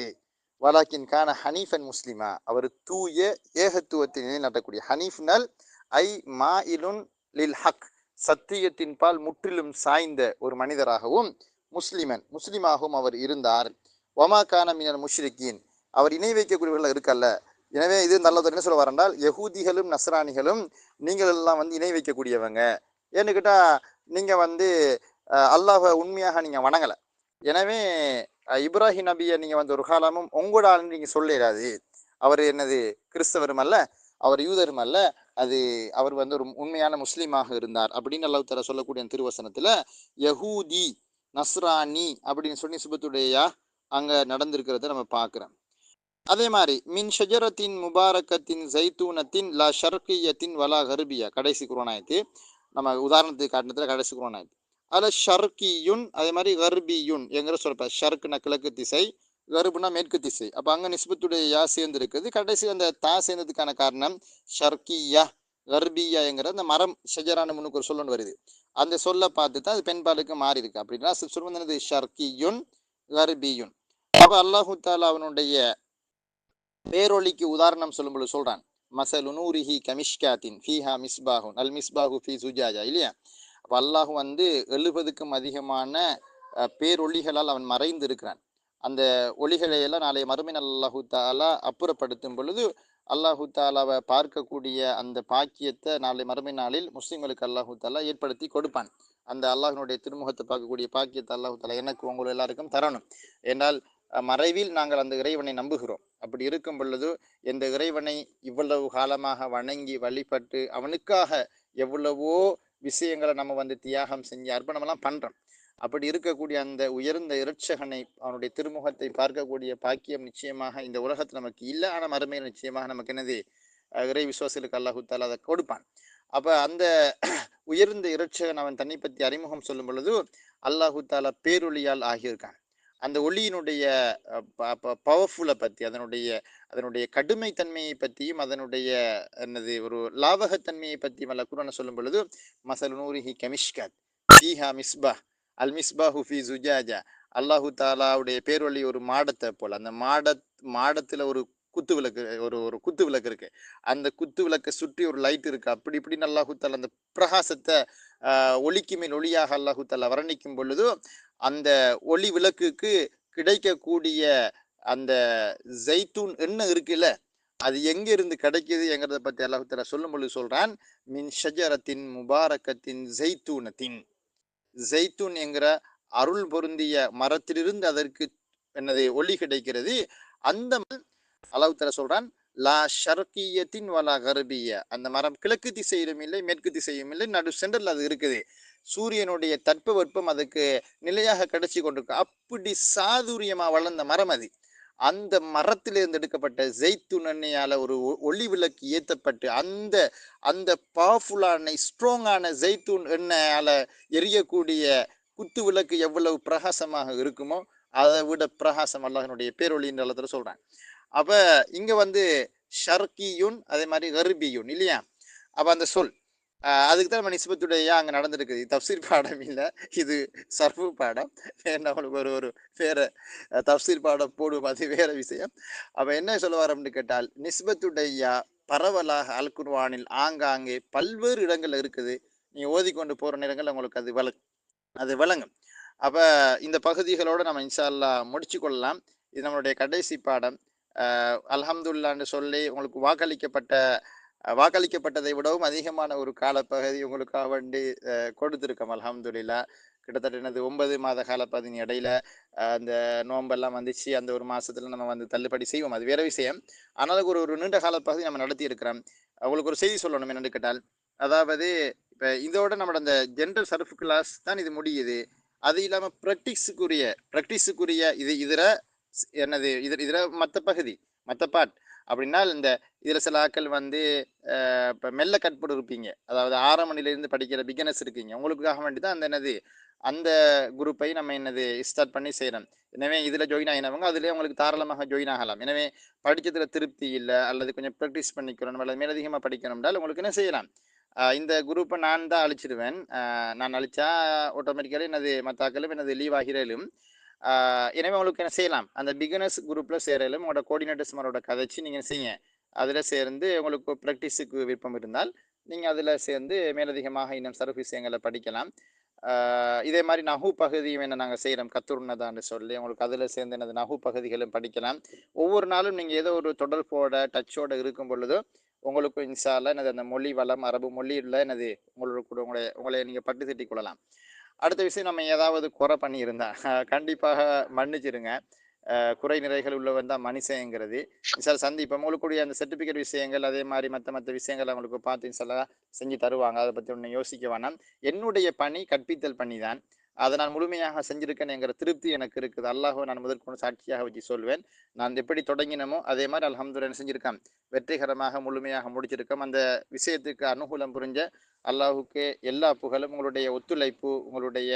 வலாக்கின் கான ஹனீஃபன் முஸ்லிமா, அவர் தூய ஏகத்துவத்தை நிலைநாட்டக்கூடிய, ஹனீஃப்னல் ஐ மாயிலுன் லில் ஹக், சத்தியத்தின் பால் முற்றிலும் சாய்ந்த ஒரு மனிதராகவும், முஸ்லிமாகவும் அவர் இருந்தார். ஒமா கான மினல் முஷ்ரிக்கீன், அவர் இணை வைக்கக்கூடியவர்கள் இருக்கல்ல. எனவே இது நல்லது என்ன சொல்ல வரேன்றால், யஹூதிகளும் நஸ்ரானிகளும் நீங்கள் எல்லாம் வந்து இணை வைக்கக்கூடியவங்க. ஏன்னு கேட்டா நீங்க வந்து அல்லாஹ்வை உண்மையாக நீங்க வணங்கலை. எனவே இப்ராஹிம் நபியை நீங்க வந்து ஒரு காலமும் உங்களோட ஆளுன்னு நீங்க சொல்லிடாது. அவர் என்னது கிறிஸ்தவரும் அல்ல, அவர் யூதரும் அல்ல, அது அவர் வந்து ஒரு உண்மையான முஸ்லீமாக இருந்தார் அப்படின்னு அல்லாஹ் தஆலா சொல்லக்கூடிய திருவசனத்துல யஹூதி நஸ்ரானி அப்படின்னு சொல்லி சுபத்துடையா அங்க நடந்திருக்கிறத நம்ம பார்க்கிறோம். அதே மாதிரி மின் ஷஜரத்தின் முபாரக்கத்தின் ஜைத்தூனத்தின் லா ஷர்கியத்தின் வலா கர்பியா, கடைசி குரோனாயத்து நம்ம உதாரணத்துக்கு காட்டினதுல கடைசி குரோனாயத்து. அதில் ஷர்கியுன் அதே மாதிரி கர்பியுன் என்கிற சொல்ப்ப, ஷர்க்குனா கிழக்கு திசை, கர்புனா மேற்கு திசை. அப்போ அங்கே நிஸ்பத்துடைய யா சேர்ந்து இருக்குது. கடைசி அந்த தா சேர்ந்ததுக்கான காரணம் ஷர்கியா கர்பியா என்கிற அந்த மரம் ஷஜரான முன்னுக்கு ஒரு சொல்லு வருது. அந்த சொல்ல பார்த்து தான் அது பெண்பாலுக்கு மாறி இருக்கு. அப்படின்னா சொல்வது ஷர்கியுன் கர்பியுன். அப்போ அல்லாஹு தாலா அவனுடைய பேரொளிக்கு உதாரணம் சொல்லும்போது சொல்றான், மசலு நூரிஹி கமிஷ்காத்தின் ஃபீஹா மிஸ்பாஹுன் அல் மிஸ்பாஹு ஃபீ சுஜாஜா, இல்லையா? அப்போ அல்லாஹ் 70க்கும் அதிகமான பேரொளிகளால் அவன் மறைந்து இருக்கிறான். அந்த ஒளிகளை எல்லாம் நாளைய மறுமையின் அல்லாஹு தாலா அப்புறப்படுத்தும் பொழுது அல்லாஹு தாலாவை பார்க்கக்கூடிய அந்த பாக்கியத்தை நாளை மறுமை நாளில் முஸ்லிம்களுக்கு அல்லாஹு தாலா ஏற்படுத்தி கொடுப்பான். அந்த அல்லாஹினுடைய திருமுகத்தை பார்க்கக்கூடிய பாக்கியத்தை அல்லாஹு தாலா எனக்கு உங்களுக்கு எல்லாருக்கும் தரணும். என்றால் மறைவில் நாங்கள் அந்த இறைவனை நம்புகிறோம். அப்படி இருக்கும் பொழுது இந்த இறைவனை இவ்வளவு காலமாக வணங்கி வழிபட்டு அவனுக்காக எவ்வளவோ விஷயங்களை நம்ம தியாகம் செஞ்சு அர்ப்பணமெல்லாம் பண்றோம். அப்படி இருக்கக்கூடிய அந்த உயர்ந்த இரட்சகனை அவனுடைய திருமுகத்தை பார்க்கக்கூடிய பாக்கியம் நிச்சயமாக இந்த உலகத்தில் நமக்கு இல்லை. ஆனால் மறுமையில் நிச்சயமாக நமக்கு என்னது இறை விசுவாசிகளுக்கு அல்லாஹு தாலா அதை கொடுப்பான். அப்ப அந்த உயர்ந்த இரட்சகன் அவன் தன்னை பற்றி அறிமுகம் சொல்லும் பொழுது அல்லாஹு தாலா பேரொளியால் ஆகியிருக்கான். அந்த ஒளியினுடைய பவர்ஃபுல்லை பற்றி, அதனுடைய கடுமை தன்மையை பற்றியும் அதனுடைய என்னது ஒரு லாவகத்தன்மையை பற்றியும் அல்ல குர்ஆன் சொல்லும் பொழுது மசல் நூரிஹி கமிஷ்கத் ஃபீஹா மிஸ்பாஹ் அல் மிஸ்பாஹு ஃபீ சுஜாஜா. அல்லாஹு தாலாவுடைய பேரொளி ஒரு மாடத்தை போல். அந்த மாடத்துல ஒரு குத்து விளக்கு ஒரு குத்து விளக்கு இருக்கு. அந்த குத்து விளக்கை சுற்றி ஒரு லைட் இருக்கு. அப்படி இப்படின்னு அல்லாஹு தாலா அந்த பிரகாசத்தை ஒளிக்கு மேல் ஒளியாக அல்லாஹு தாலா வர்ணிக்கும் பொழுது அந்த ஒளி விளக்குக்கு கிடைக்கக்கூடிய அந்த ஜெய்தூன் எண்ணெய் இருக்குல்ல, அது எங்க இருந்து கிடைக்குது என்கிறத பத்தி அல்லாஹ் தஆலா சொல்லும் பொழுது சொல்றான், மின் ஷஜரத்தின் முபாரக்கத்தின் ஜெய்தூனத்தின். ஜெய்தூன் என்கிற அருள் பொருந்திய மரத்திலிருந்து அதற்கு என்னது ஒளி கிடைக்கிறது. அந்த அல்லாஹ் தஆலா சொல்றான், லா ஷர்கியத்தின் வலா கர்பிய. அந்த மரம் கிழக்கு திசையிலும் இல்லை மேற்கு திசையும் இல்லை, நடு சென்டர்ல அது இருக்குது. சூரியனுடைய தட்பவெப்பம் அதுக்கு நிலையாக கிடைச்சி கொண்டிருக்கு. அப்படி சாதுரியமா வளர்ந்த மரம் அது. அந்த மரத்திலிருந்து எடுக்கப்பட்ட ஜெய்துன் எண்ணெயால ஒரு ஒளி விளக்கு ஏற்றப்பட்டு அந்த அந்த பவர்ஃபுல்லான ஸ்ட்ராங்கான ஜெய்துன் எண்ணெயால எரியக்கூடிய குத்து விளக்கு எவ்வளவு பிரகாசமாக இருக்குமோ அதை விட பிரகாசம் அல்லாஹ்வினுடைய பேரொளியின் தளத்துல சொல்றாங்க. அப்ப இங்க ஷர்கியுன் அதே மாதிரி கர்பியுன், இல்லையா? அப்ப அந்த சொல் அதுக்கு தான் நம்ம நிஸ்பத்துடைய அங்கே நடந்திருக்குது. தப்சீர் பாடம் இல்லை, இது சர்ஃபு பாடம். நம்மளுக்கு ஒரு வேற தப்சீர் பாடம் போடுவோம், அது வேற விஷயம். அப்போ என்ன சொல்லுவார் அப்படின்னு கேட்டால், நிஸ்பத்துடைய பரவலாக அல் குர்ஆனில் ஆங்காங்கே பல்வேறு இடங்கள்ல இருக்குது. நீ ஓதிக்கொண்டு போகிற நேரங்கள் உங்களுக்கு அது விளங்கும். அப்போ இந்த பகுதிகளோடு நம்ம இன்ஷா அல்லாஹ் முடிச்சு கொள்ளலாம். இது நம்மளுடைய கடைசி பாடம். அல்ஹம்துலில்லாஹ்னு சொல்லி உங்களுக்கு வாக்களிக்கப்பட்டதை விடவும் அதிகமான ஒரு காலப்பகுதி உங்களுக்காக வேண்டி கொடுத்துருக்கோம். அல்ஹம்துலில்லாஹ். கிட்டத்தட்ட எனது 9 மாத காலப்பகுதியின் இடையில அந்த நோன்பெல்லாம் வந்துச்சு. அந்த ஒரு மாசத்துல நம்ம தள்ளுபடி செய்வோம், அது வேற விஷயம். ஆனாலும் ஒரு நீண்ட காலப்பகுதி நம்ம நடத்தி இருக்கிறோம். உங்களுக்கு ஒரு செய்தி சொல்லணும் என்னன்னு கேட்டால், அதாவது இப்போ இதோட நம்மளோட அந்த ஜென்ரல் சர்ஃப் கிளாஸ் தான் இது முடியுது. அது இல்லாமல் ப்ராக்டிஸுக்குரிய இதுல என்னது இதுல மற்ற பாட் அப்படின்னா இந்த இதில் சில ஆக்கள் இப்போ மெல்ல கட்படு இருப்பீங்க, அதாவது 6 மணிலேருந்து படிக்கிற பிகினர்ஸ் இருக்கீங்க. உங்களுக்காக வேண்டி தான் அந்த குரூப்பை நம்ம ஸ்டார்ட் பண்ணி செய்கிறோம். எனவே இதில் ஜாயின் ஆகினவங்க அதிலே உங்களுக்கு தாராளமாக ஜாயின் ஆகலாம். எனவே படிக்கிறதுல திருப்தி இல்லை அல்லது கொஞ்சம் ப்ராக்டிஸ் பண்ணிக்கிறோம் அல்லது மேலதிகமாக படிக்கணும்னால உங்களுக்கு என்ன செய்யலாம், இந்த குரூப்பை நான் தான் அழிச்சிடுவேன். நான் அழிச்சா ஆட்டோமேட்டிக்கலி மற்ற ஆக்களும் லீவ் ஆகிறேலும். எனவே உங்களுக்கு என்ன செய்யலாம், அந்த பிகினர்ஸ் குரூப்பில் சேரலும் உங்களோட கோஆர்டினேட்டர்ஸ்மாரோட கதைச்சு நீங்கள் செய்யுங்க. அதில் சேர்ந்து உங்களுக்கு ப்ராக்டிஸுக்கு விருப்பம் இருந்தால் நீங்கள் அதில் சேர்ந்து மேலதிகமாக இன்னும் சர்வ் விஷயங்களை படிக்கலாம். இதே மாதிரி நகு பகுதியும் என்ன நாங்கள் செய்கிறோம் கத்துருன்னதான்னு சொல்லி உங்களுக்கு அதில் சேர்ந்து எனது நகு பகுதிகளும் படிக்கலாம். ஒவ்வொரு நாளும் நீங்கள் ஏதோ ஒரு தொடர்போட டச்சோடு இருக்கும் பொழுதோ உங்களுக்கு இன்ஷா அல்லாஹ் அந்த மொழி வளம் அரபு மொழியில் உங்களை நீங்கள் பட்டு திட்டிக் கொள்ளலாம். அடுத்த விஷயம், நம்ம ஏதாவது குறை பண்ணியிருந்தா கண்டிப்பாக மன்னிச்சிருங்க. குறை நிறைகள் உள்ளவன் தான் மனுஷங்கிறது. சார் சந்திப்போம். உங்களுக்குடைய அந்த சர்டிஃபிகேட் விஷயங்கள் அதே மாதிரி மற்ற விஷயங்கள் அவங்களுக்கு பார்த்து செஞ்சு தருவாங்க. அதை பற்றி ஒன்றும் யோசிக்க வேணாம். என்னுடைய பணி கற்பித்தல் பணி தான். அதை நான் முழுமையாக செஞ்சிருக்கேன் என்கிற திருப்தி எனக்கு இருக்குது. அல்லாஹ்வை நான் முதற்கொண்டு சாட்சியாக வச்சு சொல்வேன். நான் எப்படி தொடங்கினமோ அதே மாதிரி அல்ஹம்துலில்லாஹ் செஞ்சிருக்கேன். வெற்றிகரமாக முழுமையாக முடிச்சிருக்கோம். அந்த விஷயத்துக்கு அனுகூலம் புரிஞ்ச அல்லாஹ்வுக்கே எல்லா புகழும். உங்களுடைய ஒத்துழைப்பு, உங்களுடைய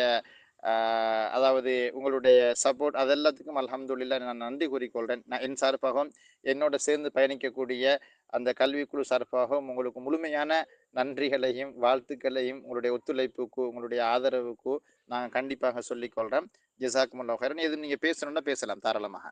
அதாவது உங்களுடைய சப்போர்ட் அது எல்லாத்துக்கும் அல்ஹம்துலில்லாஹ் நான் நன்றி கூறிக்கொள்கிறேன். நான் என் சார்பாகவும் என்னோட சேர்ந்து பயணிக்கக்கூடிய அந்த கல்விக்குழு சார்பாகவும் உங்களுக்கு முழுமையான நன்றிகளையும் வாழ்த்துக்களையும் உங்களுடைய ஒத்துழைப்புக்கு உங்களுடைய ஆதரவுக்கு நான் கண்டிப்பாக சொல்லிக்கொள்கிறேன். ஜஸாக்குமுல்லாஹ் ஹைரன். எதுவும் நீங்கள் பேசணும்னா பேசலாம் தாராளமாக.